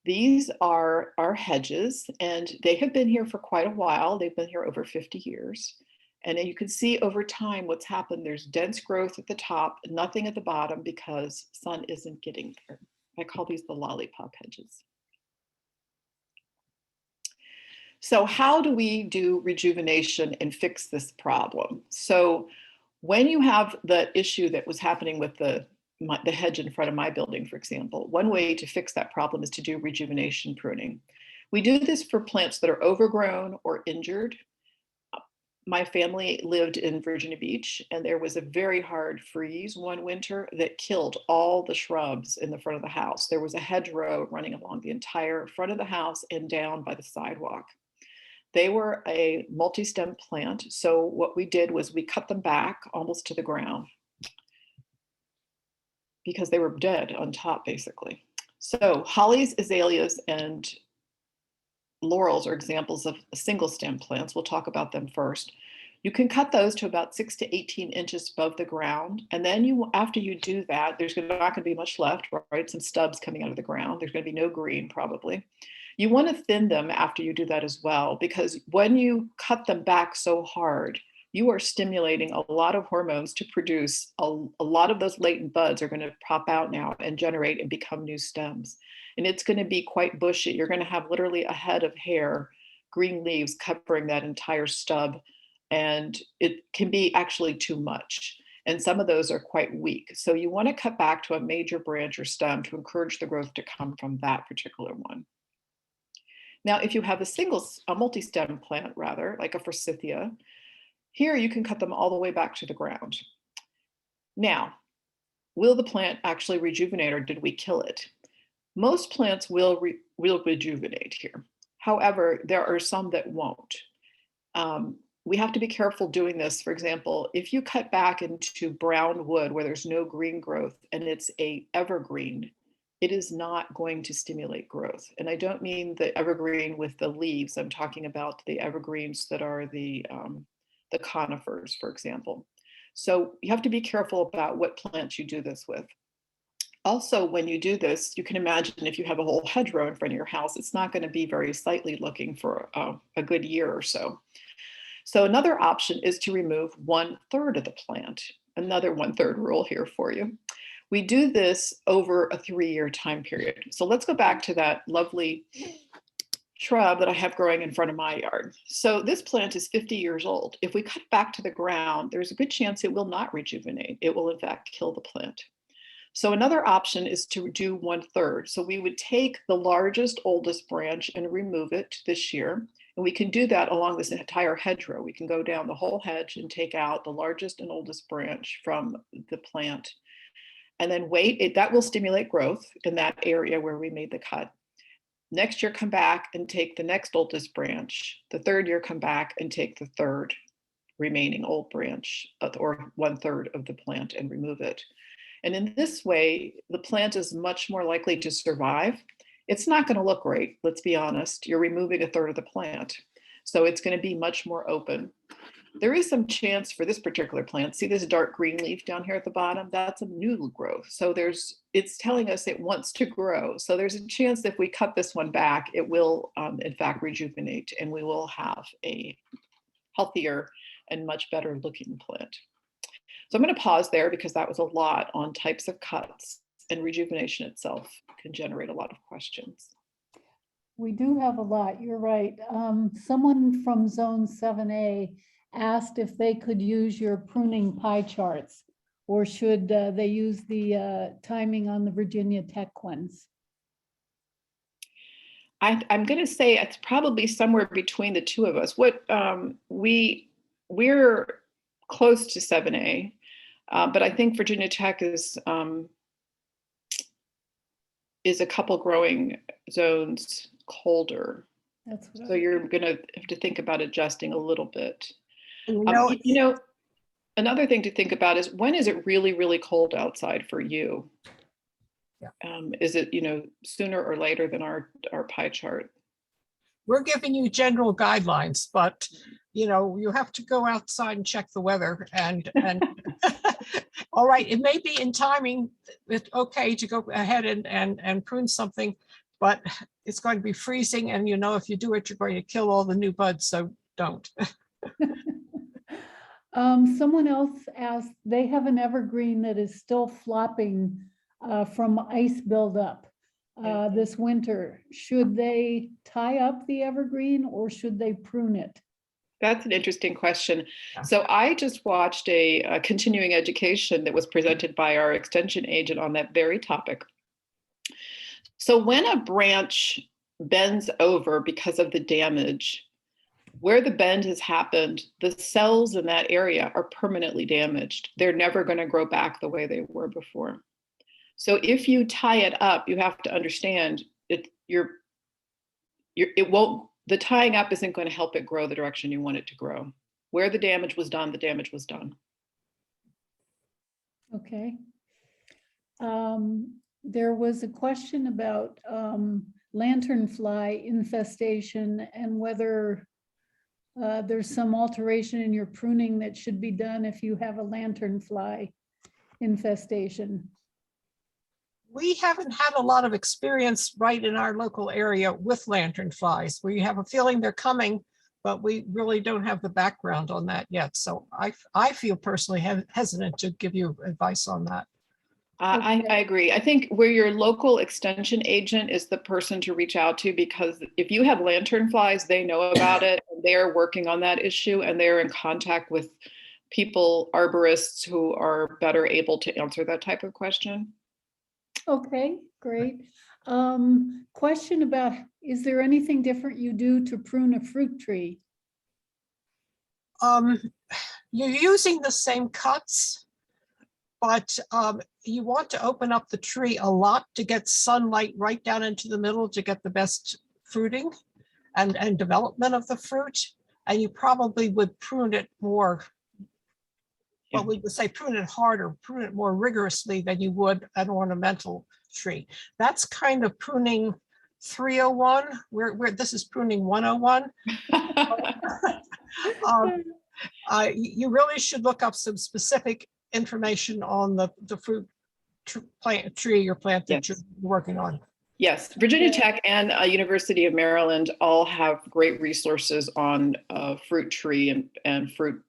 These are our hedges, and they have been here for quite a while. They've been here over 50 years. And you can see over time what's happened. There's dense growth at the top, nothing at the bottom because sun isn't getting there. I call these the lollipop hedges. So how do we do rejuvenation and fix this problem? So when you have the issue that was happening with the hedge in front of my building, for example, one way to fix that problem is to do rejuvenation pruning. We do this for plants that are overgrown or injured. My family lived in Virginia Beach, and there was a very hard freeze one winter that killed all the shrubs in the front of the house. There was a hedgerow running along the entire front of the house and down by the sidewalk. They were a multi-stem plant, so what we did was we cut them back almost to the ground because they were dead on top, basically. So hollies, azaleas, and laurels are examples of single stem plants. We'll talk about them first. You can cut those to about 6 to 18 inches above the ground. And then after you do that, there's not going to be much left, right? Some stubs coming out of the ground. There's going to be no green probably. You want to thin them after you do that as well, because when you cut them back so hard, you are stimulating a lot of hormones to produce a lot of those latent buds are going to pop out now and generate and become new stems. And it's going to be quite bushy. You're going to have literally a head of hair, green leaves covering that entire stub. And it can be actually too much. And some of those are quite weak. So you want to cut back to a major branch or stem to encourage the growth to come from that particular one. Now, if you have a multi-stem plant rather, like a forsythia, here you can cut them all the way back to the ground. Now, will the plant actually rejuvenate or did we kill it? Most plants will rejuvenate here. However, there are some that won't. We have to be careful doing this. For example, if you cut back into brown wood where there's no green growth and it's a evergreen, it is not going to stimulate growth. And I don't mean the evergreen with the leaves. I'm talking about the evergreens that are the conifers, for example. So you have to be careful about what plants you do this with. Also, when you do this, you can imagine if you have a whole hedgerow in front of your house, it's not going to be very sightly looking for a good year or so. So another option is to remove 1/3 of the plant. Another 1/3 rule here for you. We do this over a 3-year time period. So let's go back to that lovely shrub that I have growing in front of my yard. So this plant is 50 years old. If we cut it back to the ground, there's a good chance it will not rejuvenate. It will in fact kill the plant. So another option is to do 1/3. So we would take the largest, oldest branch and remove it this year. And we can do that along this entire hedgerow. We can go down the whole hedge and take out the largest and oldest branch from the plant. And then wait, that will stimulate growth in that area where we made the cut. Next year, come back and take the next oldest branch. The 3rd year, come back and take the 3rd remaining old branch or 1/3 of the plant and remove it. And in this way, the plant is much more likely to survive. It's not going to look great, let's be honest. You're removing 1/3 of the plant. So it's going to be much more open. There is some chance for this particular plant. See this dark green leaf down here at the bottom? That's a new growth. So it's telling us it wants to grow. So there's a chance that if we cut this one back, it will in fact rejuvenate and we will have a healthier and much better looking plant. So I'm going to pause there because that was a lot on types of cuts, and rejuvenation itself can generate a lot of questions. We do have a lot, you're right. Someone from Zone 7A asked if they could use your pruning pie charts, or should they use the timing on the Virginia Tech ones? I'm going to say it's probably somewhere between the two of us. What we're close to 7A, but I think Virginia Tech is a couple growing zones colder. That's what So you're going to have to think about adjusting a little bit. You know, Another thing to think about is when is it really, really cold outside for you? Yeah. Is it, sooner or later than our pie chart? we're giving you general guidelines, but you have to go outside and check the weather and all right, it may be in timing, it's okay to go ahead and prune something, but it's going to be freezing, and if you do it, you're going to kill all the new buds, so don't. Someone else asked, they have an evergreen that is still flopping from ice buildup this winter. Should they tie up the evergreen or should they prune it? That's an interesting question. Yeah. So I just watched a continuing education that was presented by our extension agent on that very topic. So when a branch bends over because of the damage, where the bend has happened, the cells in that area are permanently damaged. They're never going to grow back the way they were before. So if you tie it up, you have to understand the tying up isn't going to help it grow the direction you want it to grow. Where the damage was done, the damage was done. Okay. There was a question about lanternfly infestation and whether there's some alteration in your pruning that should be done if you have a lanternfly infestation. We haven't had a lot of experience right in our local area with lanternflies. We have a feeling they're coming, but we really don't have the background on that yet. So I feel personally hesitant to give you advice on that. I agree. I think where your local extension agent is the person to reach out to, because if you have lanternflies, they know about it. They're working on that issue and they're in contact with people, arborists who are better able to answer that type of question. Okay, great. Question about, is there anything different you do to prune a fruit tree? You're using the same cuts, but you want to open up the tree a lot to get sunlight right down into the middle to get the best fruiting and development of the fruit. And you probably would prune it more. Well, we would say prune it harder, prune it more rigorously than you would an ornamental tree. That's kind of pruning 301. This is pruning 101. You really should look up some specific information on the fruit tree or plant that you're working on. Yes, Virginia Tech and University of Maryland all have great resources on fruit tree and fruit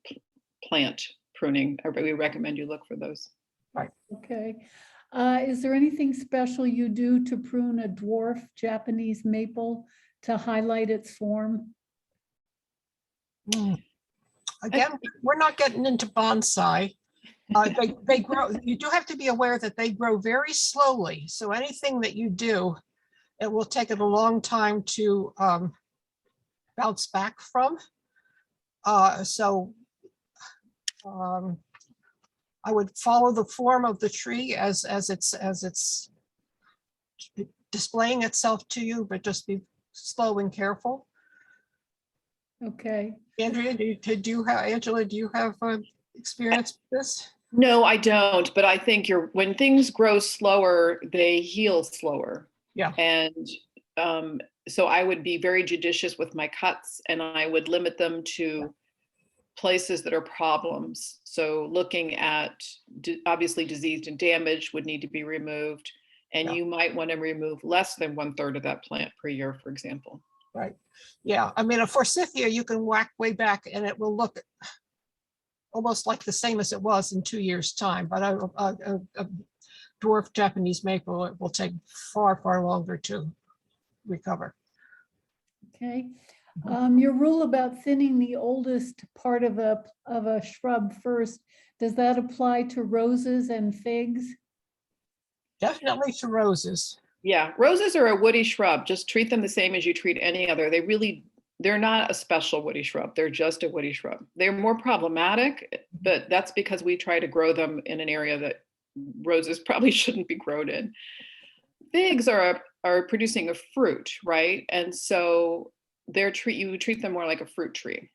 plant pruning. We recommend you look for those. Right. Okay. Is there anything special you do to prune a dwarf Japanese maple to highlight its form? Again, we're not getting into bonsai. They grow, you do have to be aware that they grow very slowly. So anything that you do, it will take it a long time to bounce back from. I would follow the form of the tree as it's displaying itself to you, but just be slow and careful. Okay. Andrea, Angela, do you have experience with this? No, I don't. But I think when things grow slower, they heal slower. Yeah. And so I would be very judicious with my cuts, and I would limit them to places that are problems. So looking at obviously diseased and damaged would need to be removed. And you might want to remove less than 1/3 of that plant per year, for example. Right. Yeah. I mean, a forsythia, you can whack way back and it will look almost like the same as it was in 2 years' time. But a dwarf Japanese maple, it will take far, far longer to recover. Okay. Your rule about thinning the oldest part of a shrub first, does that apply to roses and figs? Definitely to roses. Yeah, roses are a woody shrub. Just treat them the same as you treat any other. They're not a special woody shrub. They're just a woody shrub. They're more problematic, but that's because we try to grow them in an area that roses probably shouldn't be grown in. Figs are producing a fruit, right? And so you treat them more like a fruit tree.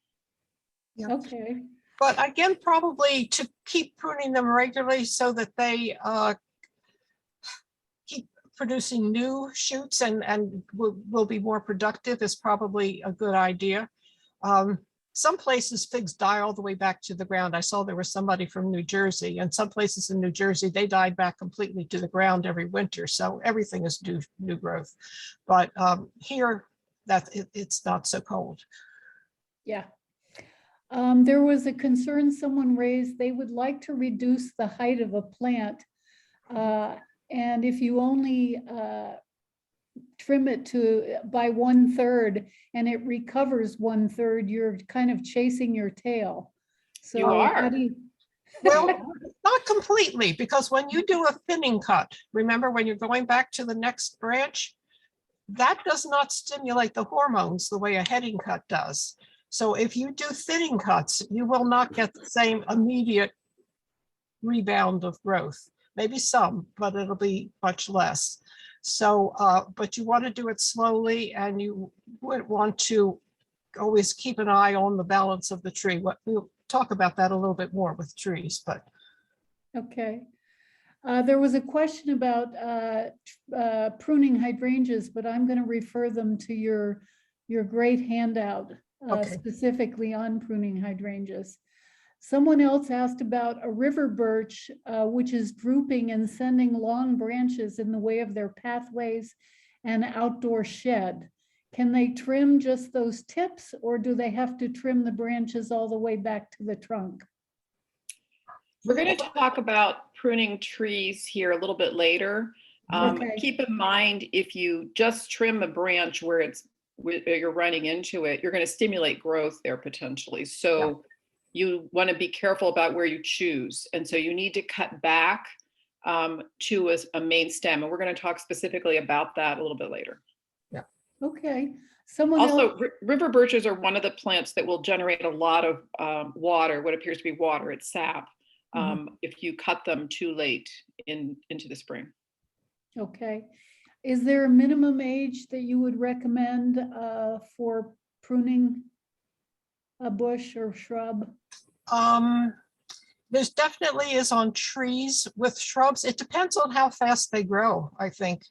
Yeah. Okay. But again, probably to keep pruning them regularly so that they keep producing new shoots and will be more productive is probably a good idea. Some places figs die all the way back to the ground. I saw there was somebody from New Jersey, and some places in New Jersey, they died back completely to the ground every winter. So everything is new growth. But here, it's not so cold. Yeah. There was a concern someone raised. They would like to reduce the height of a plant. And if you only trim it by 1/3 and it recovers 1/3, you're kind of chasing your tail. So You are. Well, not completely, because when you do a thinning cut, remember when you're going back to the next branch, that does not stimulate the hormones the way a heading cut does. So if you do thinning cuts, you will not get the same immediate rebound of growth. Maybe some, but it'll be much less. So, but you want to do it slowly, and you would want to always keep an eye on the balance of the tree. We'll talk about that a little bit more with trees, but. Okay. There was a question about pruning hydrangeas, but I'm going to refer them to your great handout specifically on pruning hydrangeas. Someone else asked about a river birch, which is drooping and sending long branches in the way of their pathways and outdoor shed. can they trim just those tips, or do they have to trim the branches all the way back to the trunk? We're going to talk about pruning trees here a little bit later. Okay. Keep in mind, if you just trim a branch where you're running into it, you're going to stimulate growth there potentially. So you want to be careful about where you choose. And so you need to cut back to a main stem. And we're going to talk specifically about that a little bit later. Yeah. Okay. Someone Also, else. river birches are one of the plants that will generate a lot of water, what appears to be water, it's sap, if you cut them too late into the spring. Okay. Is there a minimum age that you would recommend for pruning a bush or shrub? There's definitely is on trees. With shrubs, it depends on how fast they grow, I think.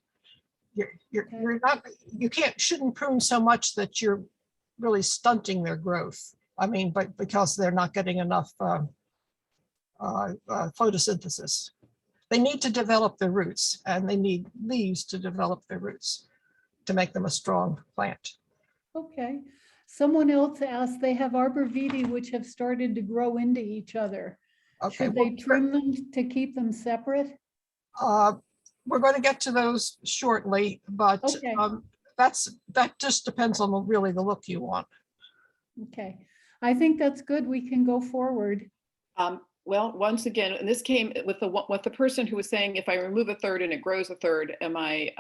Shouldn't prune so much that you're really stunting their growth. I mean, but because they're not getting enough photosynthesis. They need to develop their roots, and they need leaves to develop their roots to make them a strong plant. Okay. Someone else asked, they have arborvitae which have started to grow into each other. Okay, Should they trim them to keep them separate? We're going to get to those shortly, but Okay. that just depends on really the look you want. Okay. I think that's good. We can go forward. Well, once again, and this came with the person who was saying, if I remove a third and it grows a third, am I,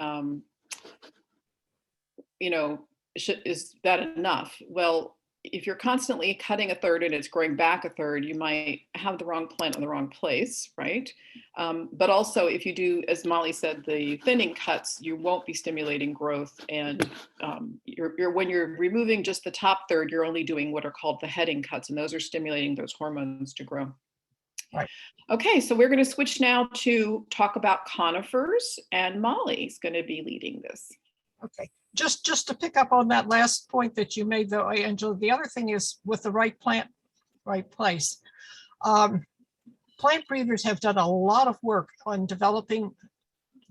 is that enough? Well, if you're constantly cutting a third and it's growing back a third, you might have the wrong plant in the wrong place, right? But also, if you do, as Molly said, the thinning cuts, you won't be stimulating growth. And when you're removing just the top third, you're only doing what are called the heading cuts, and those are stimulating those hormones to grow. Right. Okay, so we're going to switch now to talk about conifers, and Molly's going to be leading this. Okay, just to pick up on that last point that you made, though, Angela, the other thing is with the right plant, right place. Plant breeders have done a lot of work on developing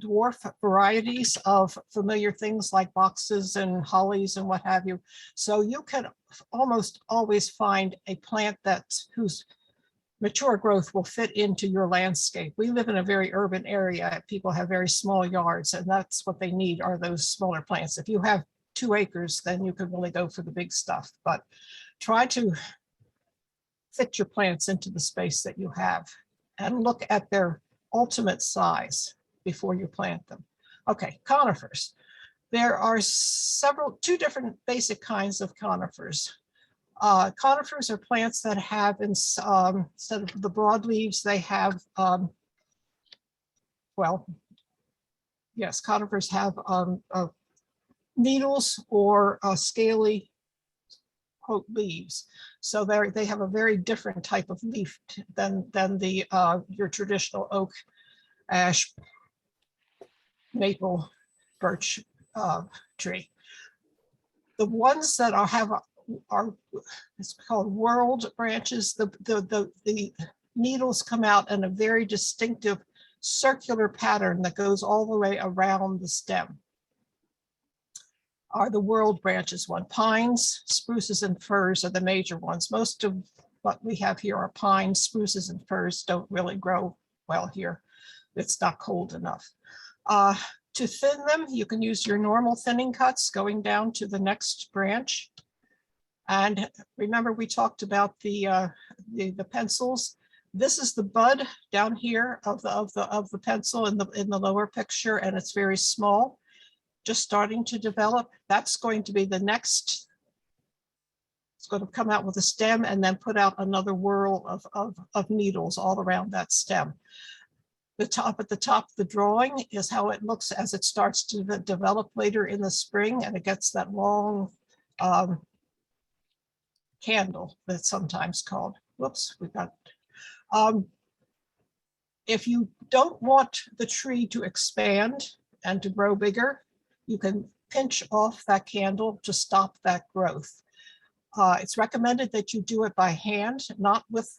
dwarf varieties of familiar things like boxes and hollies and what have you. So you can almost always find a plant whose mature growth will fit into your landscape. We live in a very urban area. People have very small yards, and that's what they need, are those smaller plants. If you have 2 acres, then you can really go for the big stuff, but try to fit your plants into the space that you have and look at their ultimate size before you plant them. Okay, conifers. There are 2 different basic kinds of conifers. Conifers are plants that have, instead of the broad leaves, they have, conifers have needles or scaly leaves. So they have a very different type of leaf than your traditional oak, ash, maple, birch tree. The ones that are it's called whorled branches. The needles come out in a very distinctive circular pattern that goes all the way around the stem. Are the whorled branches one. Pines, spruces, and firs are the major ones. Most of what we have here are pines, spruces, and firs don't really grow well here. It's not cold enough. To thin them, you can use your normal thinning cuts going down to the next branch. And remember, we talked about the pencils. This is the bud down here of the pencil in the lower picture, and it's very small, just starting to develop. That's going to be the next. It's going to come out with a stem and then put out another whorl of needles all around that stem. At the top of the drawing is how it looks as it starts to develop later in the spring, and it gets that long candle that's sometimes called. Whoops, we got. If you don't want the tree to expand and to grow bigger, you can pinch off that candle to stop that growth. It's recommended that you do it by hand, not with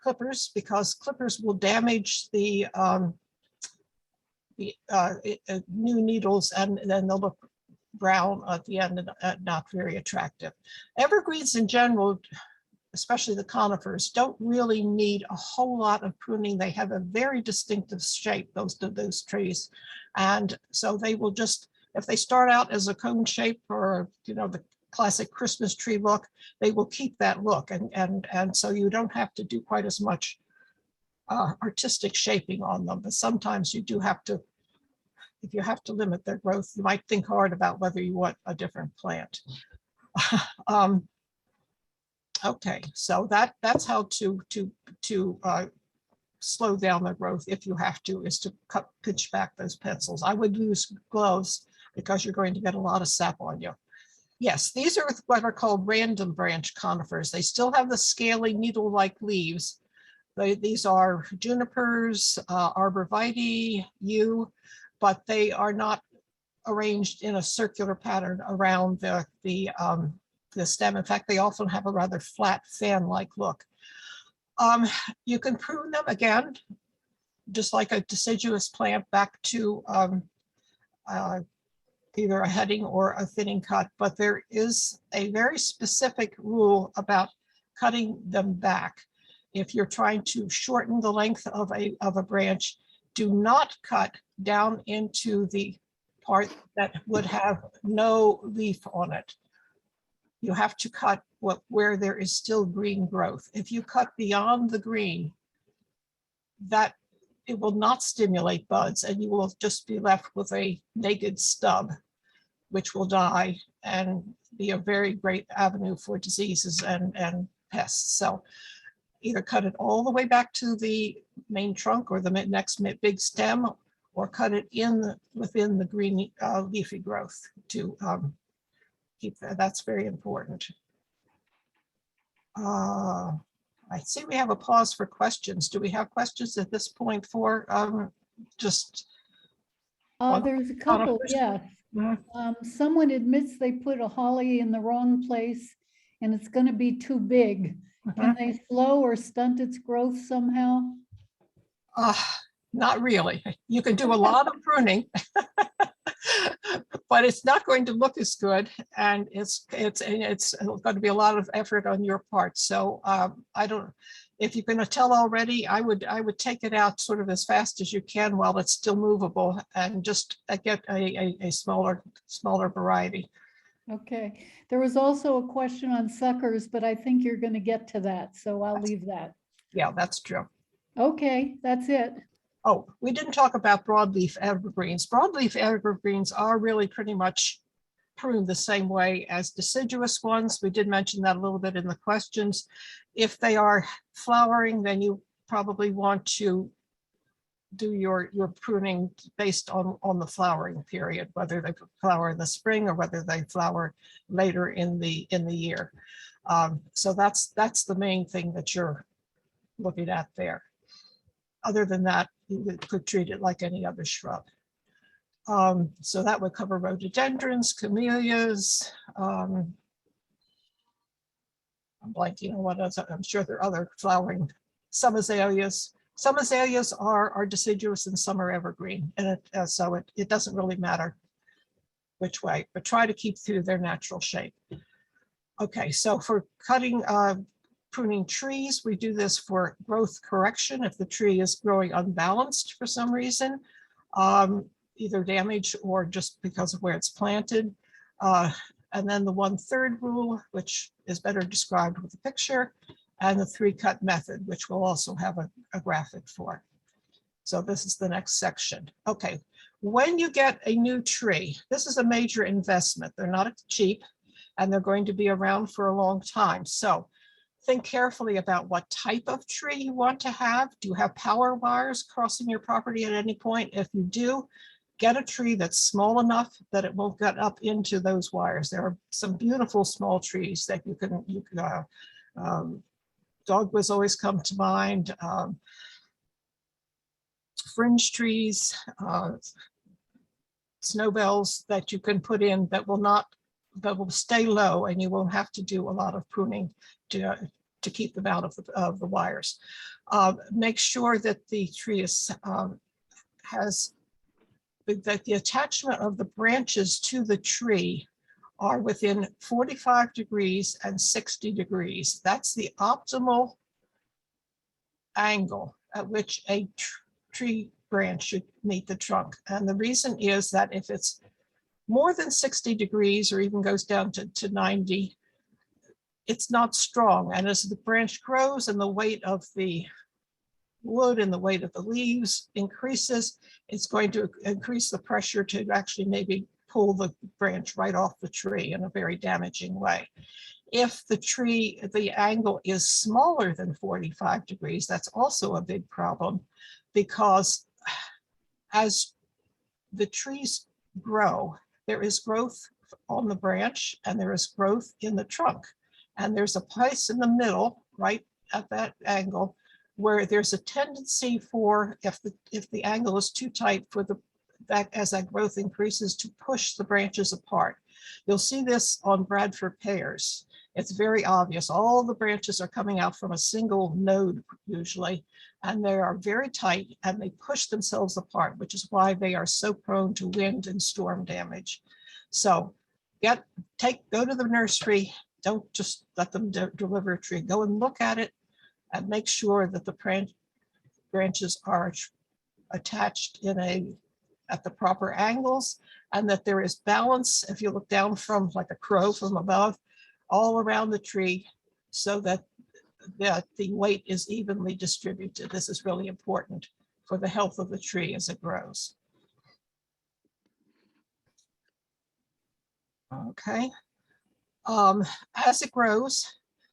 clippers, because clippers will damage the be new needles, and then they'll look brown at the end and not very attractive. Evergreens in general, especially the conifers, don't really need a whole lot of pruning. They have a very distinctive shape, those trees. And so they will just, if they start out as a cone shape or, you know, the classic Christmas tree look, they will keep that look. And so you don't have to do quite as much artistic shaping on them, but sometimes you do have to, if you have to limit their growth, you might think hard about whether you want a different plant. Okay, so that's how to slow down the growth if you have to, is to pinch back those pencils. I would use gloves because you're going to get a lot of sap on you. Yes, these are what are called random branch conifers. They still have the scaly needle-like leaves. These are junipers, arborvitae, yew, but they are not arranged in a circular pattern around the stem. In fact, they often have a rather flat fan-like look. You can prune them again, just like a deciduous plant, back to either a heading or a thinning cut, but there is a very specific rule about cutting them back. If you're trying to shorten the length of a branch, do not cut down into the part that would have no leaf on it. You have to cut where there is still green growth. If you cut beyond the green, that it will not stimulate buds, and you will just be left with a naked stub, which will die and be a very great avenue for diseases and pests. So either cut it all the way back to the main trunk or the next big stem, or cut it within the green leafy growth to keep that. That's very important. I see we have a pause for questions. Do we have questions at this point for just? There's a couple, yes. Someone admits they put a holly in the wrong place and it's going to be too big. Can they slow or stunt its growth somehow? Not really. You can do a lot of pruning, but it's not going to look as good, and it's going to be a lot of effort on your part. So I don't. If you're going to tell already, I would take it out sort of as fast as you can while it's still movable, and just get a smaller variety. Okay. There was also a question on suckers, but I think you're going to get to that, so I'll leave that. Yeah, that's true. Okay, that's it. Oh, we didn't talk about broadleaf evergreens. Broadleaf evergreens are really pretty much pruned the same way as deciduous ones. We did mention that a little bit in the questions. If they are flowering, then you probably want to do your pruning based on the flowering period, whether they flower in the spring or whether they flower later in the year. So that's the main thing that you're looking at there. Other than that, you could treat it like any other shrub. So that would cover rhododendrons, camellias. I'm blanking on what else. I'm sure there are other flowering. Some azaleas. Some azaleas are deciduous and some are evergreen, and so it doesn't really matter which way, but try to keep through their natural shape. Okay, so for cutting, pruning trees, we do this for growth correction. If the tree is growing unbalanced for some reason, either damage or just because of where it's planted. And then the 1/3 rule, which is better described with a picture, and the 3-cut method, which we'll also have a graphic for. So this is the next section. Okay, when you get a new tree, this is a major investment. They're not cheap, and they're going to be around for a long time. So think carefully about what type of tree you want to have. Do you have power wires crossing your property at any point? If you do, get a tree that's small enough that it won't get up into those wires. There are some beautiful small trees that you can dogwoods always come to mind. Fringe trees, snowbells that you can put in that will stay low, and you won't have to do a lot of pruning to keep them out of the wires. Make sure that the tree has that the attachment of the branches to the tree are within 45 degrees and 60 degrees. That's the optimal angle at which a tree branch should meet the trunk. And the reason is that if it's more than 60 degrees or even goes down to 90, it's not strong. And as the branch grows and the weight of the wood and the weight of the leaves increases, it's going to increase the pressure to actually maybe pull the branch right off the tree in a very damaging way. If the angle is smaller than 45 degrees, that's also a big problem, because as the trees grow, there is growth on the branch and there is growth in the trunk. And there's a place in the middle, right at that angle, where there's a tendency for, if the angle is too tight, for as that growth increases, to push the branches apart. You'll see this on Bradford pears. It's very obvious. All the branches are coming out from a single node usually, and they are very tight and they push themselves apart, which is why they are so prone to wind and storm damage. So go to the nursery. Don't just let them deliver a tree. Go and look at it and make sure that the branches are attached at the proper angles, and that there is balance. If you look down from like a crow from above, all around the tree, so that the weight is evenly distributed. This is really important for the health of the tree as it grows. Okay. As it grows,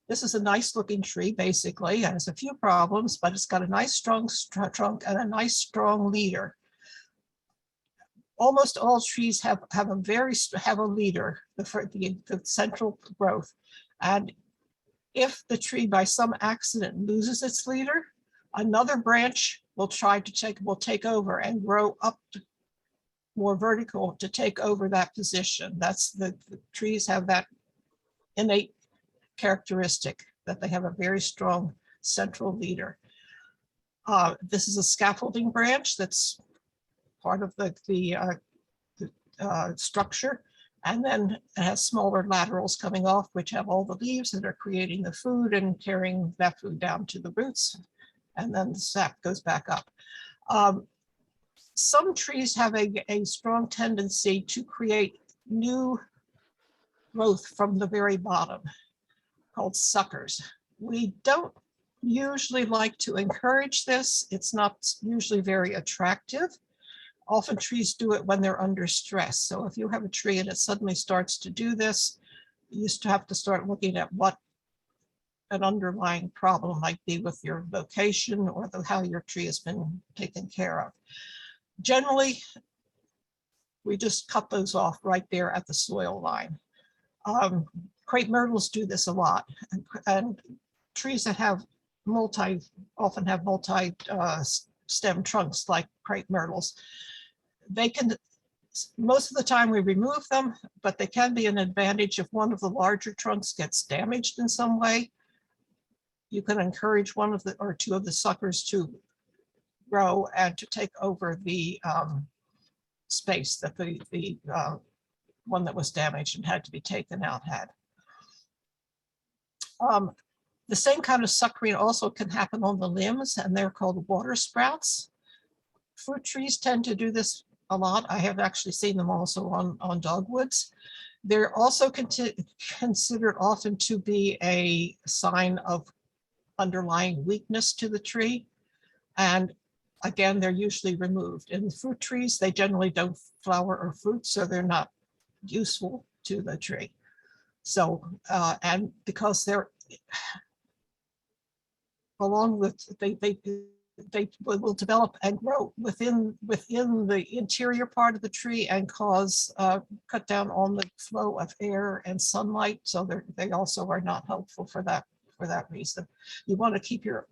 this is a nice looking tree, basically. It has a few problems, but it's got a nice strong trunk and a nice strong leader. Almost all trees have a leader, the central growth. And if the tree by some accident loses its leader, another branch will take over and grow up more vertical to take over that position. That's the trees have that innate characteristic, that they have a very strong central leader. This is a scaffolding branch that's part of the structure, and then it has smaller laterals coming off, which have all the leaves that are creating the food and carrying that food down to the roots, and then the sap goes back up. Some trees have a strong tendency to create new growth from the very bottom, called suckers. We don't usually like to encourage this. It's not usually very attractive. Often trees do it when they're under stress. So if you have a tree and it suddenly starts to do this, you used to have to start looking at what an underlying problem might be with your location or how your tree has been taken care of. Generally, we just cut those off right there at the soil line. Crepe myrtles do this a lot, and trees that have often have multi stem trunks like crepe myrtles. They can, most of the time we remove them, but they can be an advantage if one of the larger trunks gets damaged in some way. You can encourage one of or two of the suckers to grow and to take over the space that the one that was damaged and had to be taken out had. The same kind of suckering also can happen on the limbs, and they're called water sprouts. Fruit trees tend to do this a lot. I have actually seen them also on dogwoods. They're also considered often to be a sign of underlying weakness to the tree. And again, they're usually removed. In fruit trees, they generally don't flower or fruit, so they're not useful to the tree. So, and because they're, along with, they will develop and grow within the interior part of the tree and cause cut down on the flow of air and sunlight. So they also are not helpful for that reason. You want to keep your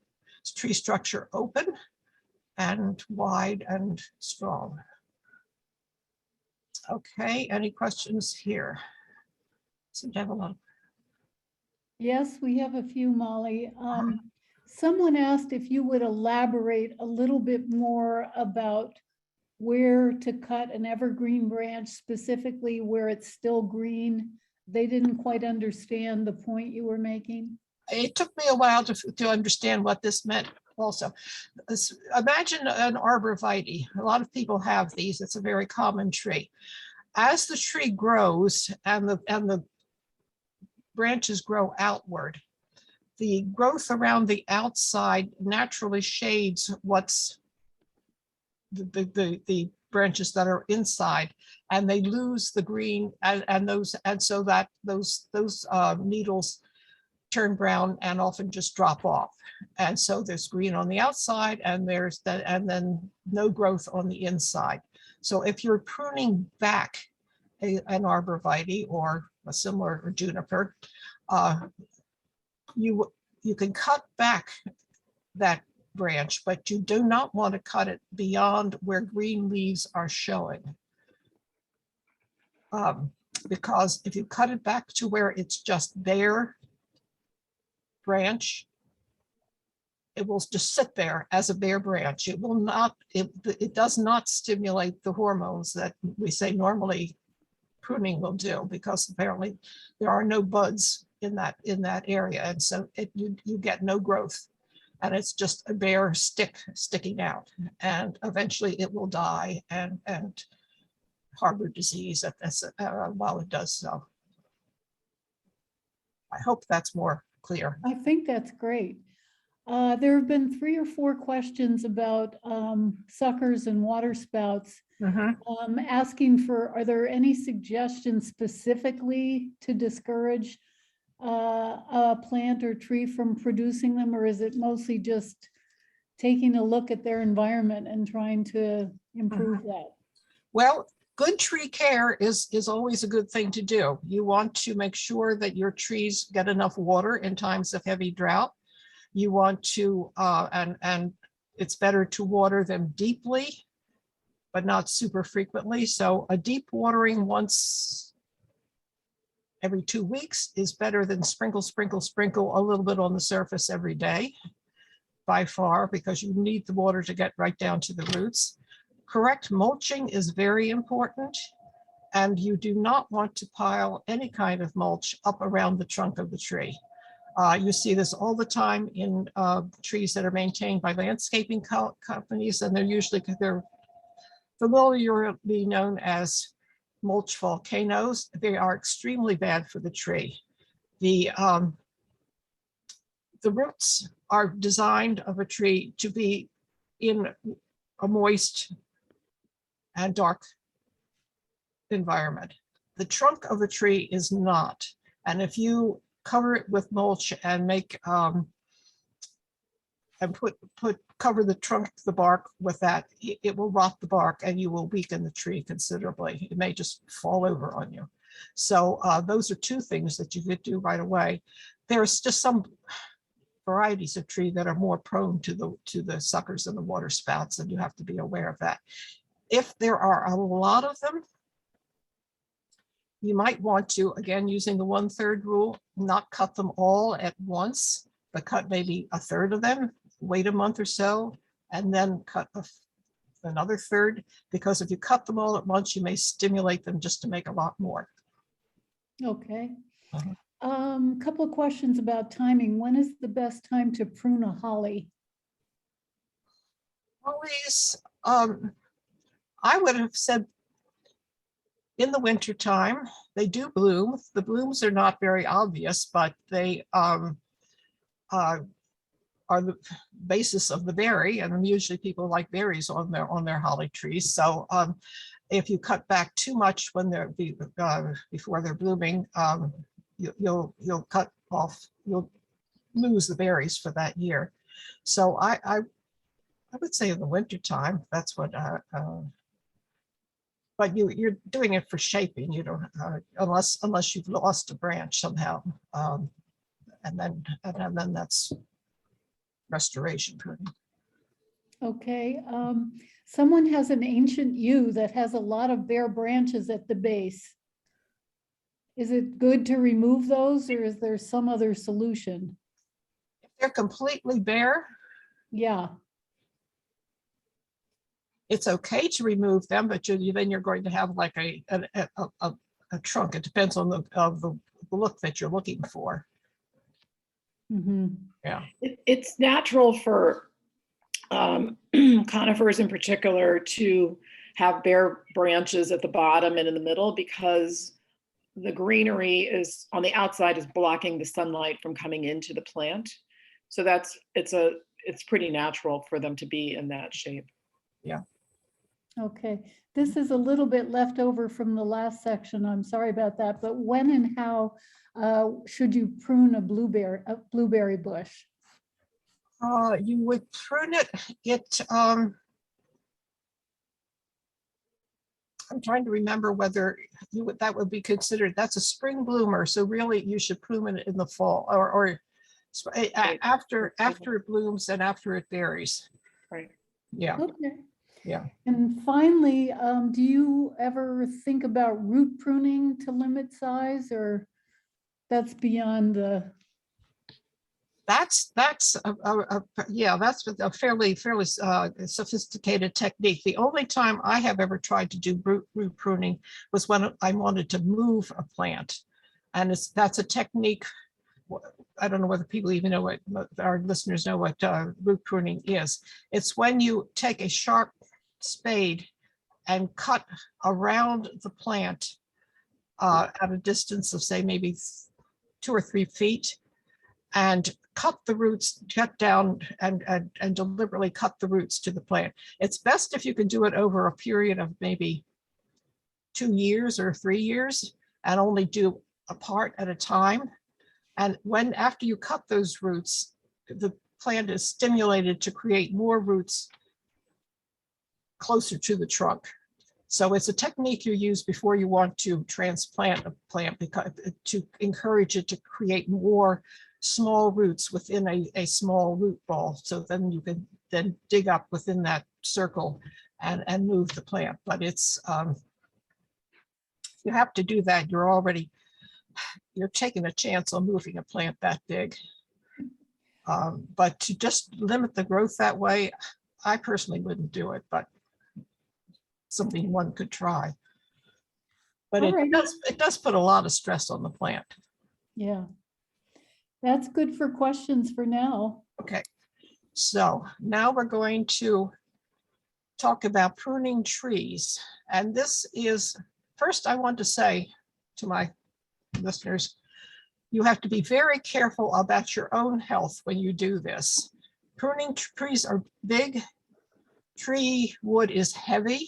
tree structure open and wide and strong. Okay, any questions here? Seem to have a lot. Yes, we have a few, Molly. Someone asked if you would elaborate a little bit more about where to cut an evergreen branch, specifically where it's still green. They didn't quite understand the point you were making. It took me a while to understand what this meant also. Imagine an arborvitae. A lot of people have these. It's a very common tree. As the tree grows and the branches grow outward, the growth around the outside naturally shades what's the branches that are inside, and they lose the green, and so that those needles turn brown and often just drop off. And so there's green on the outside, and there's that, and then no growth on the inside. So if you're pruning back an arborvitae or a similar or juniper, you can cut back that branch, but you do not want to cut it beyond where green leaves are showing. Because if you cut it back to where it's just bare branch, it will just sit there as a bare branch. It will not, it does not stimulate the hormones that we say normally pruning will do, because apparently there are no buds in that area, and so you get no growth, and it's just a bare stick sticking out, and eventually it will die and harbor disease while it does so. I hope that's more clear. I think that's great. There have been 3 or 4 questions about suckers and water spouts. Asking for, are there any suggestions specifically to discourage a plant or tree from producing them, or is it mostly just taking a look at their environment and trying to improve that? Well, good tree care is always a good thing to do. You want to make sure that your trees get enough water in times of heavy drought. You want to, and it's better to water them deeply, but not super frequently. So a deep watering once every 2 weeks is better than sprinkle, sprinkle, sprinkle a little bit on the surface every day, by far, because you need the water to get right down to the roots. Correct mulching is very important, and you do not want to pile any kind of mulch up around the trunk of the tree. You see this all the time in trees that are maintained by landscaping companies, and they're familiarly known as mulch volcanoes. They are extremely bad for the tree. The roots are designed of a tree to be in a moist and dark environment. The trunk of a tree is not. And if you cover it with mulch and make and cover the trunk, the bark with that, it will rot the bark and you will weaken the tree considerably. It may just fall over on you. So those are 2 things that you could do right away. There's just some varieties of tree that are more prone to the suckers and the water spouts, and you have to be aware of that. If there are a lot of them, you might want to, again, using the 1/3 rule, not cut them all at once, but cut maybe a third of them, wait a month or so, and then cut another third, because if you cut them all at once, you may stimulate them just to make a lot more. Okay. Couple of questions about timing. When is the best time to prune a holly? Hollies, I would have said in the winter time. They do bloom. The blooms are not very obvious, but they are the basis of the berry, and usually people like berries on their holly trees. So if you cut back too much when they're before they're blooming, you'll cut off, you'll lose the berries for that year. So I would say in the winter time, that's what. But you're doing it for shaping, you don't, unless you've lost a branch somehow, and then that's restoration pruning. Okay. Someone has an ancient yew that has a lot of bare branches at the base. Is it good to remove those, or is there some other solution? If they're completely bare, Yeah. it's okay to remove them, but then you're going to have like a trunk. It depends on the look that you're looking for. Mhm. Yeah. It's natural for conifers in particular to have bare branches at the bottom and in the middle, because the greenery is on the outside is blocking the sunlight from coming into the plant. So it's pretty natural for them to be in that shape. Yeah. Okay, this is a little bit left over from the last section. I'm sorry about that, but when and how should you prune a blueberry bush? You would prune it. I'm trying to remember whether that would be considered, that's a spring bloomer. So really you should prune it in the fall or after it blooms and after it berries. Right. Yeah. Okay. Yeah. And finally, do you ever think about root pruning to limit size, or that's beyond the? That's a fairly sophisticated technique. The only time I have ever tried to do root pruning was when I wanted to move a plant, and that's a technique. I don't know whether people even know what our listeners know what root pruning is. It's when you take a sharp spade and cut around the plant at a distance of, say, maybe 2 or 3 feet, and cut the roots, cut down and deliberately cut the roots to the plant. It's best if you can do it over a period of maybe 2 years or 3 years and only do a part at a time. And after you cut those roots, the plant is stimulated to create more roots closer to the trunk. So it's a technique you use before you want to transplant a plant, because to encourage it to create more small roots within a small root ball. So then you can then dig up within that circle and move the plant. But it's you have to do that. You're taking a chance on moving a plant that big. But to just limit the growth that way, I personally wouldn't do it, but something one could try. But it does put a lot of stress on the plant. Yeah, that's good for questions for now. Okay, so now we're going to talk about pruning trees. And this is, first I want to say to my listeners, you have to be very careful about your own health when you do this. Pruning trees are big, tree wood is heavy.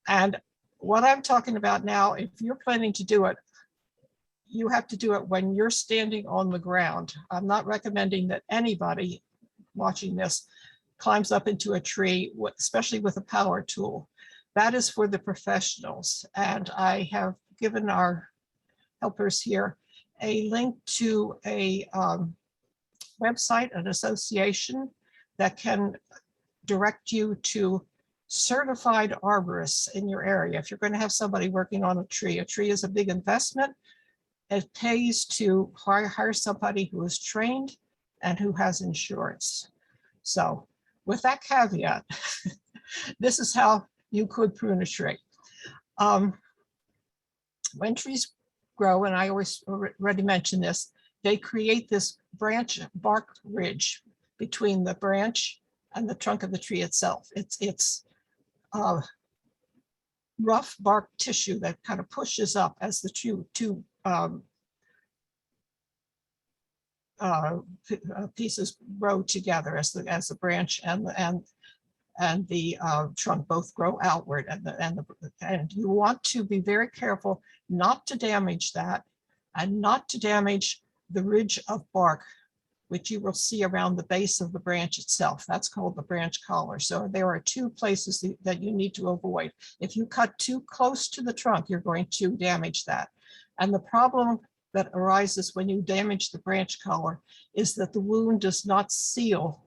And what I'm talking about now, if you're planning to do it, you have to do it when you're standing on the ground. I'm not recommending that anybody watching this climbs up into a tree, especially with a power tool. That is for the professionals. And I have given our helpers here a link to a website, an association that can direct you to certified arborists in your area. If you're going to have somebody working on a tree is a big investment. It pays to hire somebody who is trained and who has insurance. So with that caveat, this is how you could prune a tree. When trees grow, and I already mentioned this, they create this branch bark ridge between the branch and the trunk of the tree itself. It's rough bark tissue that kind of pushes up as the two pieces grow together, as the branch and the trunk both grow outward, and you want to be very careful not to damage that, and not to damage the ridge of bark which you will see around the base of the branch itself. That's called the branch collar. So there are 2 places that you need to avoid. If you cut too close to the trunk, you're going to damage that. And the problem that arises when you damage the branch collar is that the wound does not seal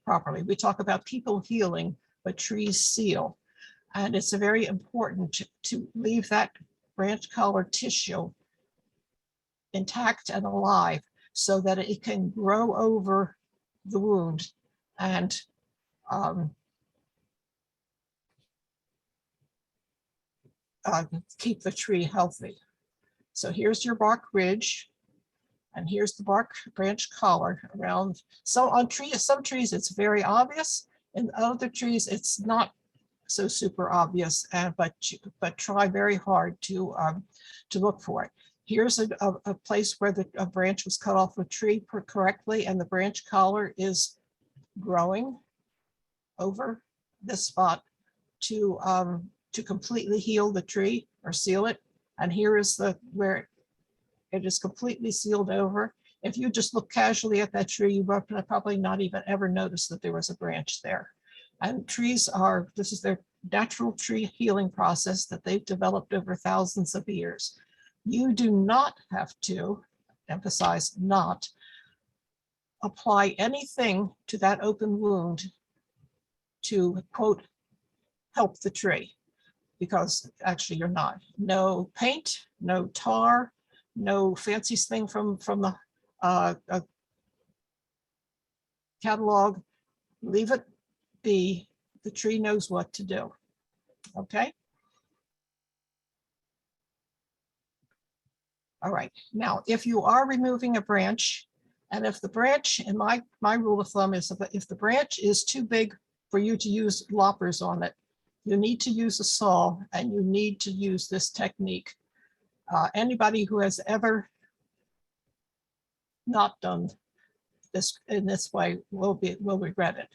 properly. We talk about people healing, but trees seal. And it's very important to leave that branch collar tissue intact and alive, so that it can grow over the wound and keep the tree healthy. So here's your bark ridge, and here's the bark branch collar around. So on some trees it's very obvious, in other trees it's not so super obvious, but try very hard to look for it. Here's a place where a branch was cut off a tree correctly, and the branch collar is growing over this spot to completely heal the tree or seal it. And here is where it is completely sealed over. If you just look casually at that tree, you will probably not even ever notice that there was a branch there. And trees this is their natural tree healing process that they've developed over thousands of years. You do not have to, emphasize not, apply anything to that open wound to, quote, help the tree, because actually you're not. No paint, no tar, no fancy thing from the catalog. Leave it be. The tree knows what to do. Okay. All right. Now, if you are removing a branch, and if the branch, and my rule of thumb is that if the branch is too big for you to use loppers on it, you need to use a saw, and you need to use this technique. Anybody who has ever not done this in this way will regret it.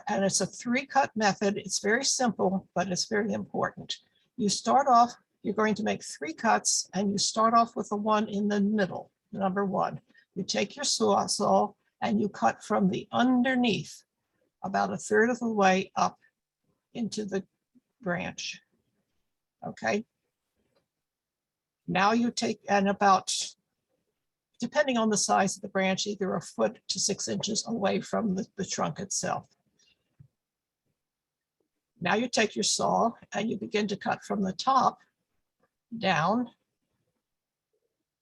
And it's a 3-cut method. It's very simple, but it's very important. You start off, you're going to make 3 cuts, and you start off with the one in the middle, number 1. You take your saw and you cut from the underneath about 1/3 of the way up into the branch. Okay. Now you take, and about, depending on the size of the branch, either 1 foot to 6 inches away from the trunk itself. Now you take your saw and you begin to cut from the top down,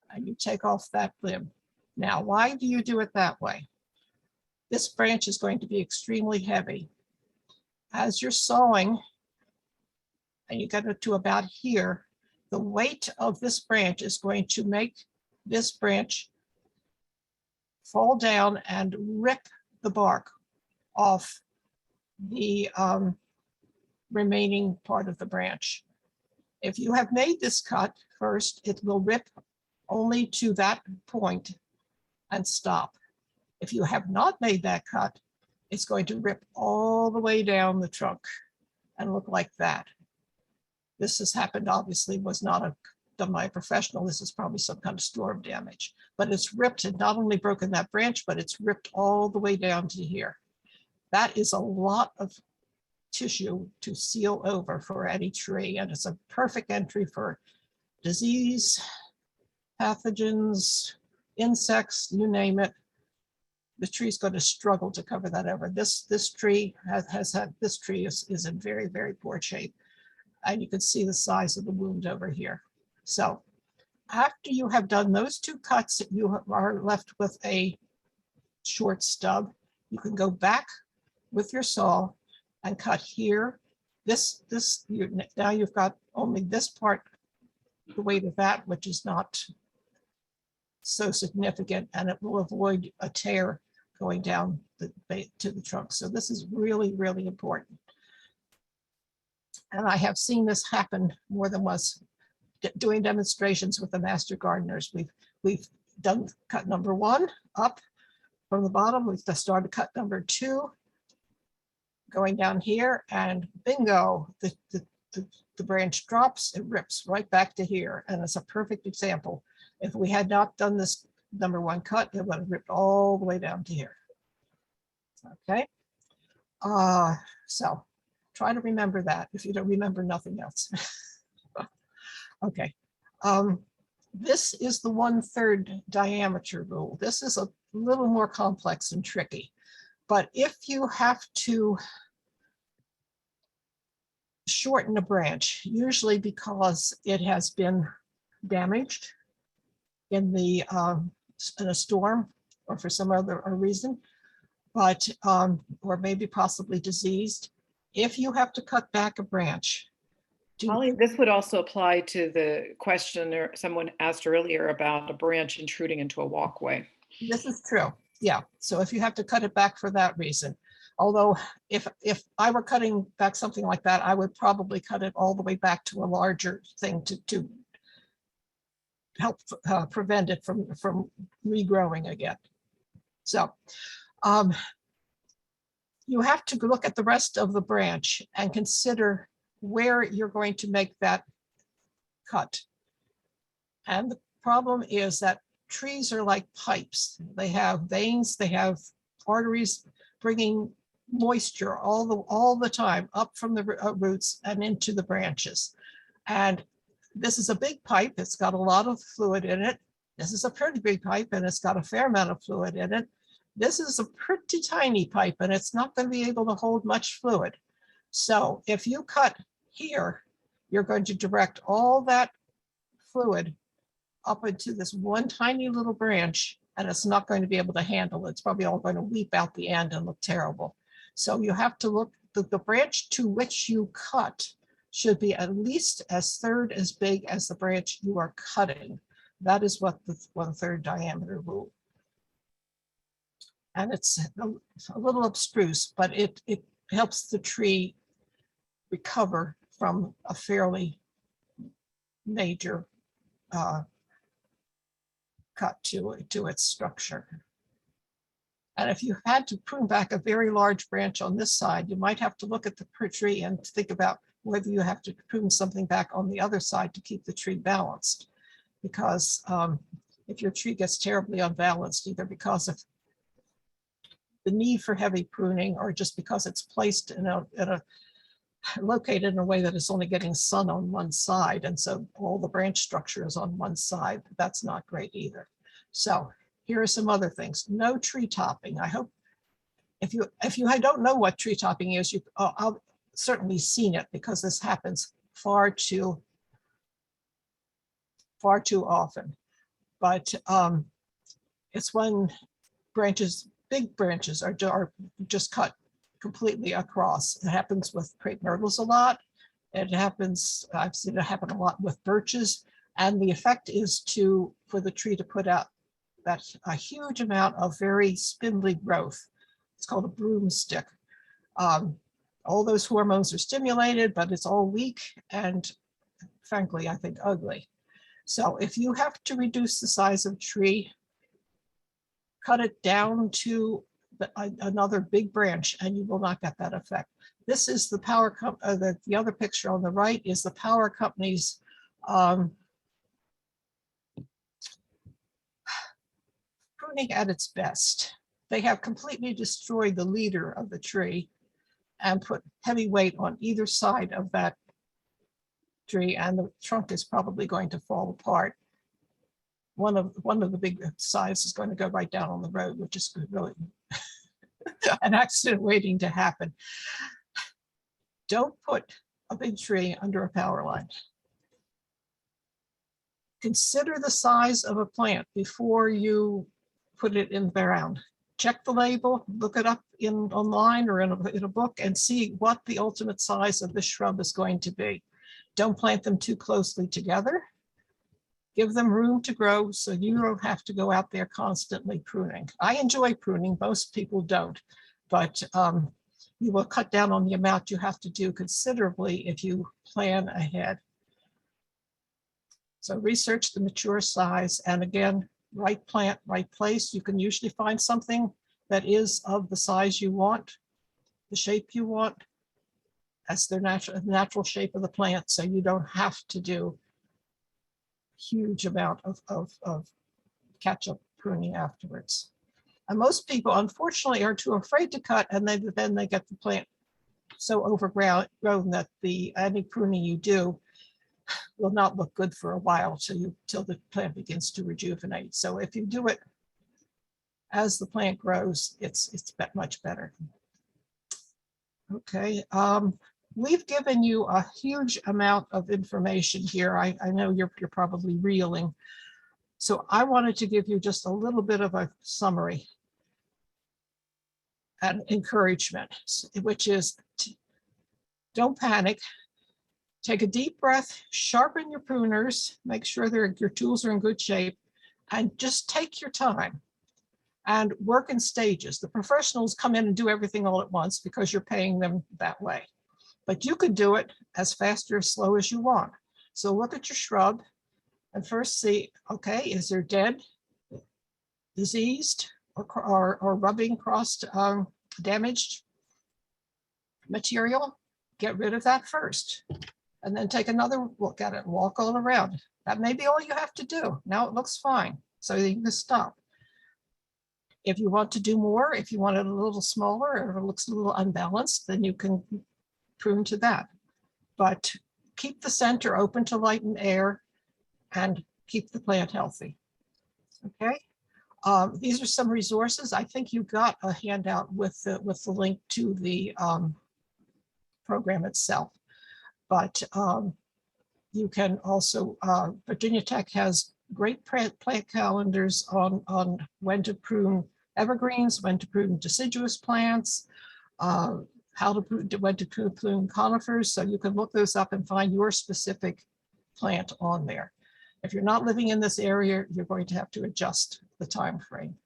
and you take off that limb. Now, why do you do it that way? This branch is going to be extremely heavy. As you're sawing, and you get it to about here, the weight of this branch is going to make this branch fall down and rip the bark off the remaining part of the branch. If you have made this cut first, it will rip only to that point and stop. If you have not made that cut, it's going to rip all the way down the trunk and look like that. This has happened, obviously, was not done by a professional. This is probably some kind of storm damage, but it's ripped and not only broken that branch, but it's ripped all the way down to here. That is a lot of tissue to seal over for any tree, and it's a perfect entry for disease, pathogens, insects, you name it. The tree's going to struggle to cover that over. This tree is in very, very poor shape, and you can see the size of the wound over here. So after you have done those 2 cuts, you are left with a short stub. You can go back with your saw and cut here. Now you've got only this part, the weight of that, which is not so significant, and it will avoid a tear going down to the trunk. So this is really, really important. And I have seen this happen more than once doing demonstrations with the master gardeners. We've done cut number 1 up from the bottom. We've started cut number 2 going down here, and bingo, the branch drops, it rips right back to here. And it's a perfect example. If we had not done this number 1 cut, it would have ripped all the way down to here. Okay. So try to remember that if you don't remember nothing else. Okay. This is the 1/3 diameter rule. This is a little more complex and tricky, but if you have to shorten a branch, usually because it has been damaged in a storm or for some other reason, but or maybe possibly diseased, if you have to cut back a branch, Holly, this would also apply to the question or someone asked earlier about a branch intruding into a walkway. This is true. Yeah. So if you have to cut it back for that reason, although if I were cutting back something like that, I would probably cut it all the way back to a larger thing to help prevent it from regrowing again. So you have to look at the rest of the branch and consider where you're going to make that cut. And the problem is that trees are like pipes. They have veins, they have arteries bringing moisture all the time up from the roots and into the branches. And this is a big pipe. It's got a lot of fluid in it. This is a pretty big pipe and it's got a fair amount of fluid in it. This is a pretty tiny pipe and it's not going to be able to hold much fluid. So if you cut here, you're going to direct all that fluid up into this one tiny little branch, and it's not going to be able to handle it. It's probably all going to weep out the end and look terrible. So you have to look, the branch to which you cut should be at least a third as big as the branch you are cutting. That is what the 1/3 diameter rule. And it's a little abstruse, but it helps the tree recover from a fairly major cut to its structure. And if you had to prune back a very large branch on this side, you might have to look at the tree and think about whether you have to prune something back on the other side to keep the tree balanced. Because if your tree gets terribly unbalanced, either because of the need for heavy pruning or just because it's placed located in a way that it's only getting sun on one side, and so all the branch structure is on one side, that's not great either. So here are some other things. No tree topping. I hope if you don't know what tree topping is, I've certainly seen it because this happens far too often. But it's when big branches are just cut completely across. It happens with crepe myrtles a lot. I've seen it happen a lot with birches. And the effect is for the tree to put out a huge amount of very spindly growth. It's called a broomstick. All those hormones are stimulated, but it's all weak and frankly, I think ugly. So if you have to reduce the size of a tree, cut it down to another big branch and you will not get that effect. This is the power company. The other picture on the right is the power company's pruning at its best. They have completely destroyed the leader of the tree and put heavy weight on either side of that tree, and the trunk is probably going to fall apart. One of the big sides is going to go right down on the road, which is really an accident waiting to happen. Don't put a big tree under a power line. Consider the size of a plant before you put it in the ground. Check the label, look it up online or in a book and see what the ultimate size of the shrub is going to be. Don't plant them too closely together. Give them room to grow so you don't have to go out there constantly pruning. I enjoy pruning, most people don't, but you will cut down on the amount you have to do considerably if you plan ahead. So research the mature size, and again, right plant, right place. You can usually find something that is of the size you want, the shape you want. That's their natural shape of the plant, so you don't have to do huge amount of catch-up pruning afterwards. And most people, unfortunately, are too afraid to cut, and then they get the plant so overgrown that any pruning you do will not look good for a while till the plant begins to rejuvenate. So if you do it as the plant grows, it's much better. Okay. We've given you a huge amount of information here. I know you're probably reeling. So I wanted to give you just a little bit of a summary and encouragement, which is don't panic. Take a deep breath, sharpen your pruners, make sure your tools are in good shape, and just take your time and work in stages. The professionals come in and do everything all at once because you're paying them that way. But you could do it as fast or as slow as you want. So look at your shrub and first see, okay, is there dead, diseased, or rubbing crossed, damaged material? Get rid of that first. And then take another look at it and walk all around. That may be all you have to do. Now it looks fine, so you can stop. If you want to do more, if you want it a little smaller or it looks a little unbalanced, then you can prune to that. But keep the center open to light and air and keep the plant healthy. Okay. These are some resources. I think you got a handout with the link to the program itself. But you can also, Virginia Tech has great plant calendars on when to prune evergreens, when to prune deciduous plants, when to prune conifers. So you can look those up and find your specific plant on there. If you're not living in this area, you're going to have to adjust the time frame.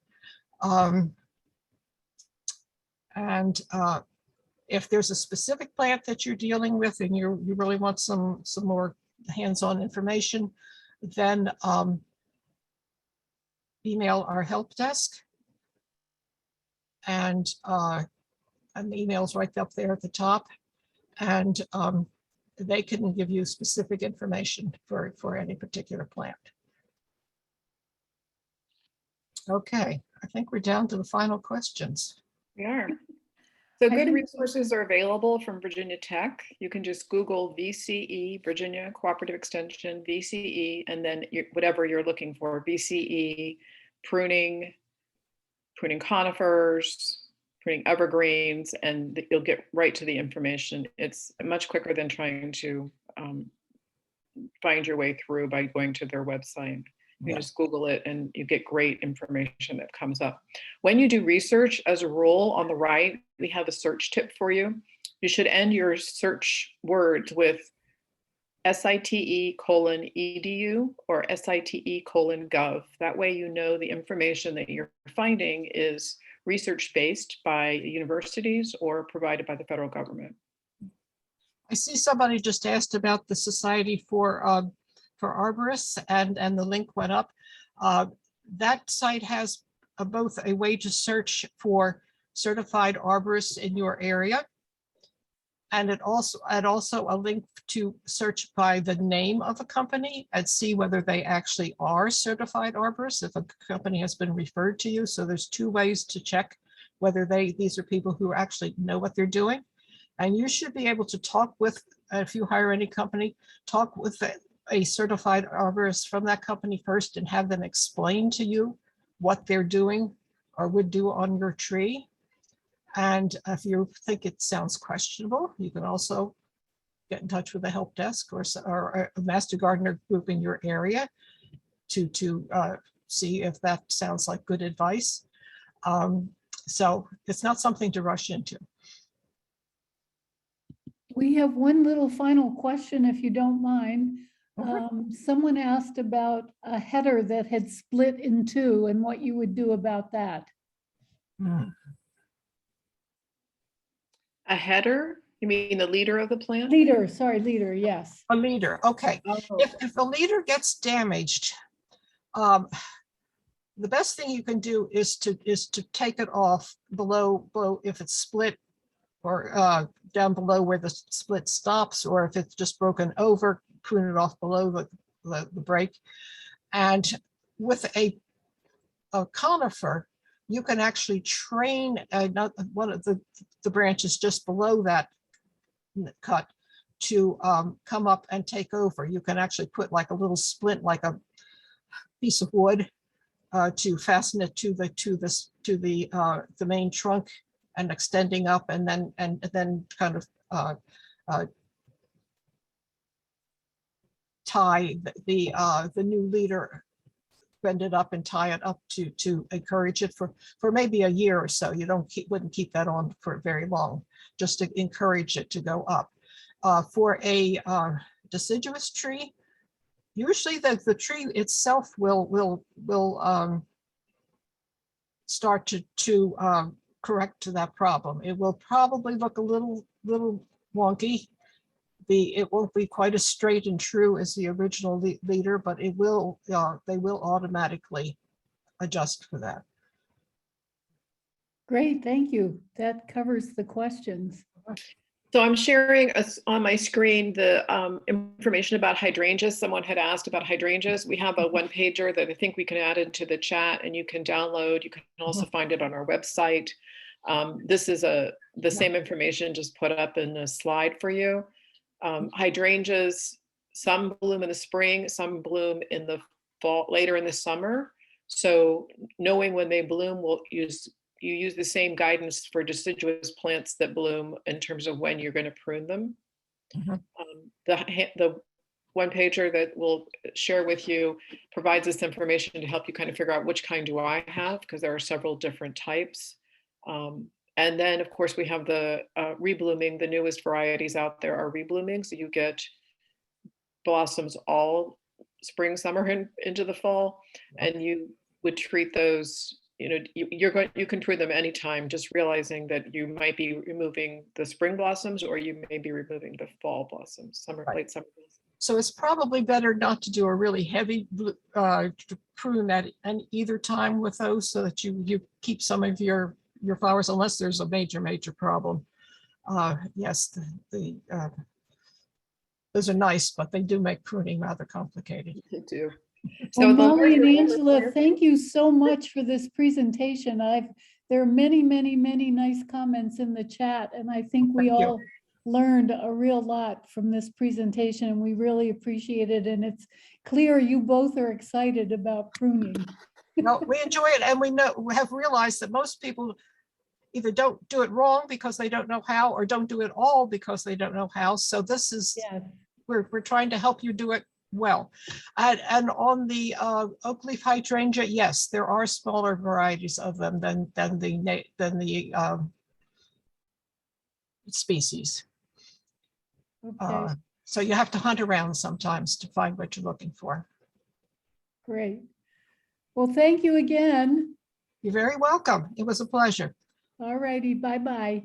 If there's a specific plant that you're dealing with and you really want some more hands-on information, then email our help desk, and the email's right up there at the top, and they can give you specific information for any particular plant. Okay, I think we're down to the final questions. We are. So I good think- resources are available from Virginia Tech. You can just Google VCE, Virginia Cooperative Extension, VCE, and then whatever you're looking for, VCE, pruning conifers, pruning evergreens, and you'll get right to the information. It's much quicker than trying to find your way through by going to their website. You just Google it and you get great information that comes up. When you do research, as a rule, on the right, we have a search tip for you. You should end your search words with site:/edu or site:/gov. That way you know the information that you're finding is research-based by universities or provided by the federal government. I see somebody just asked about the Society for Arborists, and the link went up. That site has both a way to search for certified arborists in your area, and it also a link to search by the name of a company and see whether they actually are certified arborists, if a company has been referred to you. So there's two ways to check whether these are people who actually know what they're doing. And you should be able to talk with, if you hire any company, talk with a certified arborist from that company first and have them explain to you what they're doing or would do on your tree. And if you think it sounds questionable, you can also get in touch with the help desk or a master gardener group in your area to see if that sounds like good advice. So it's not something to rush into. We have one little final question, if you don't mind. Someone asked about a header that had split in two and what you would do about that. A header? You mean the leader of the plant? Leader, sorry, leader, yes. A leader, okay. Oh. If the leader gets damaged, the best thing you can do is to take it off below if it's split, or down below where the split stops, or if it's just broken over, prune it off below the break. And with a conifer, you can actually train one of the branches just below that cut to come up and take over. You can actually put like a little splint, like a piece of wood, to fasten it to the main trunk and extending up, and then kind of tie the new leader, bend it up and tie it up to encourage it for maybe a year or so. You wouldn't keep that on for very long, just to encourage it to go up. For a deciduous tree, usually the tree itself will start to correct that problem. It will probably look a little wonky. It won't be quite as straight and true as the original leader, but it will they will automatically adjust for that. Great, thank you. That covers the questions. So I'm sharing on my screen the information about hydrangeas. Someone had asked about hydrangeas. We have a one pager that I think we can add into the chat and you can download. You can also find it on our website. This is the same information just put up in a slide for you. Hydrangeas, some bloom in the spring, some bloom in the fall, later in the summer. So knowing when they bloom, you use the same guidance for deciduous plants that bloom in terms of when you're going to prune them. The one pager that we'll share with you provides this information to help you kind of figure out which kind do I have, because there are several different types. And then of course we have the reblooming. The newest varieties out there are reblooming. So you get blossoms all spring, summer, and into the fall. And you would treat those, you can prune them anytime, just realizing that you might be removing the spring blossoms or you may be removing the fall blossoms, late summer blossoms. So it's probably better not to do a really heavy prune at either time with those, so that you keep some of your flowers, unless there's a major problem. Yes, those are nice, but they do make pruning rather complicated. They do. Well, So Molly and Angela, thank you so much for this presentation. There are many nice comments in the chat, and I think we all learned a real lot from this presentation, and we really appreciate it. And it's clear you both are excited about pruning. No, we enjoy it, and we have realized that most people either don't do it wrong because they don't know how, or don't do it all because they don't know how. So this is, we're trying to help you do it well. And on the oak leaf hydrangea, yes, there are smaller varieties of them than the species. Okay, So you have to hunt around sometimes to find what you're looking for. great. Well, thank you again. You're very welcome. It was a pleasure. All righty, bye-bye.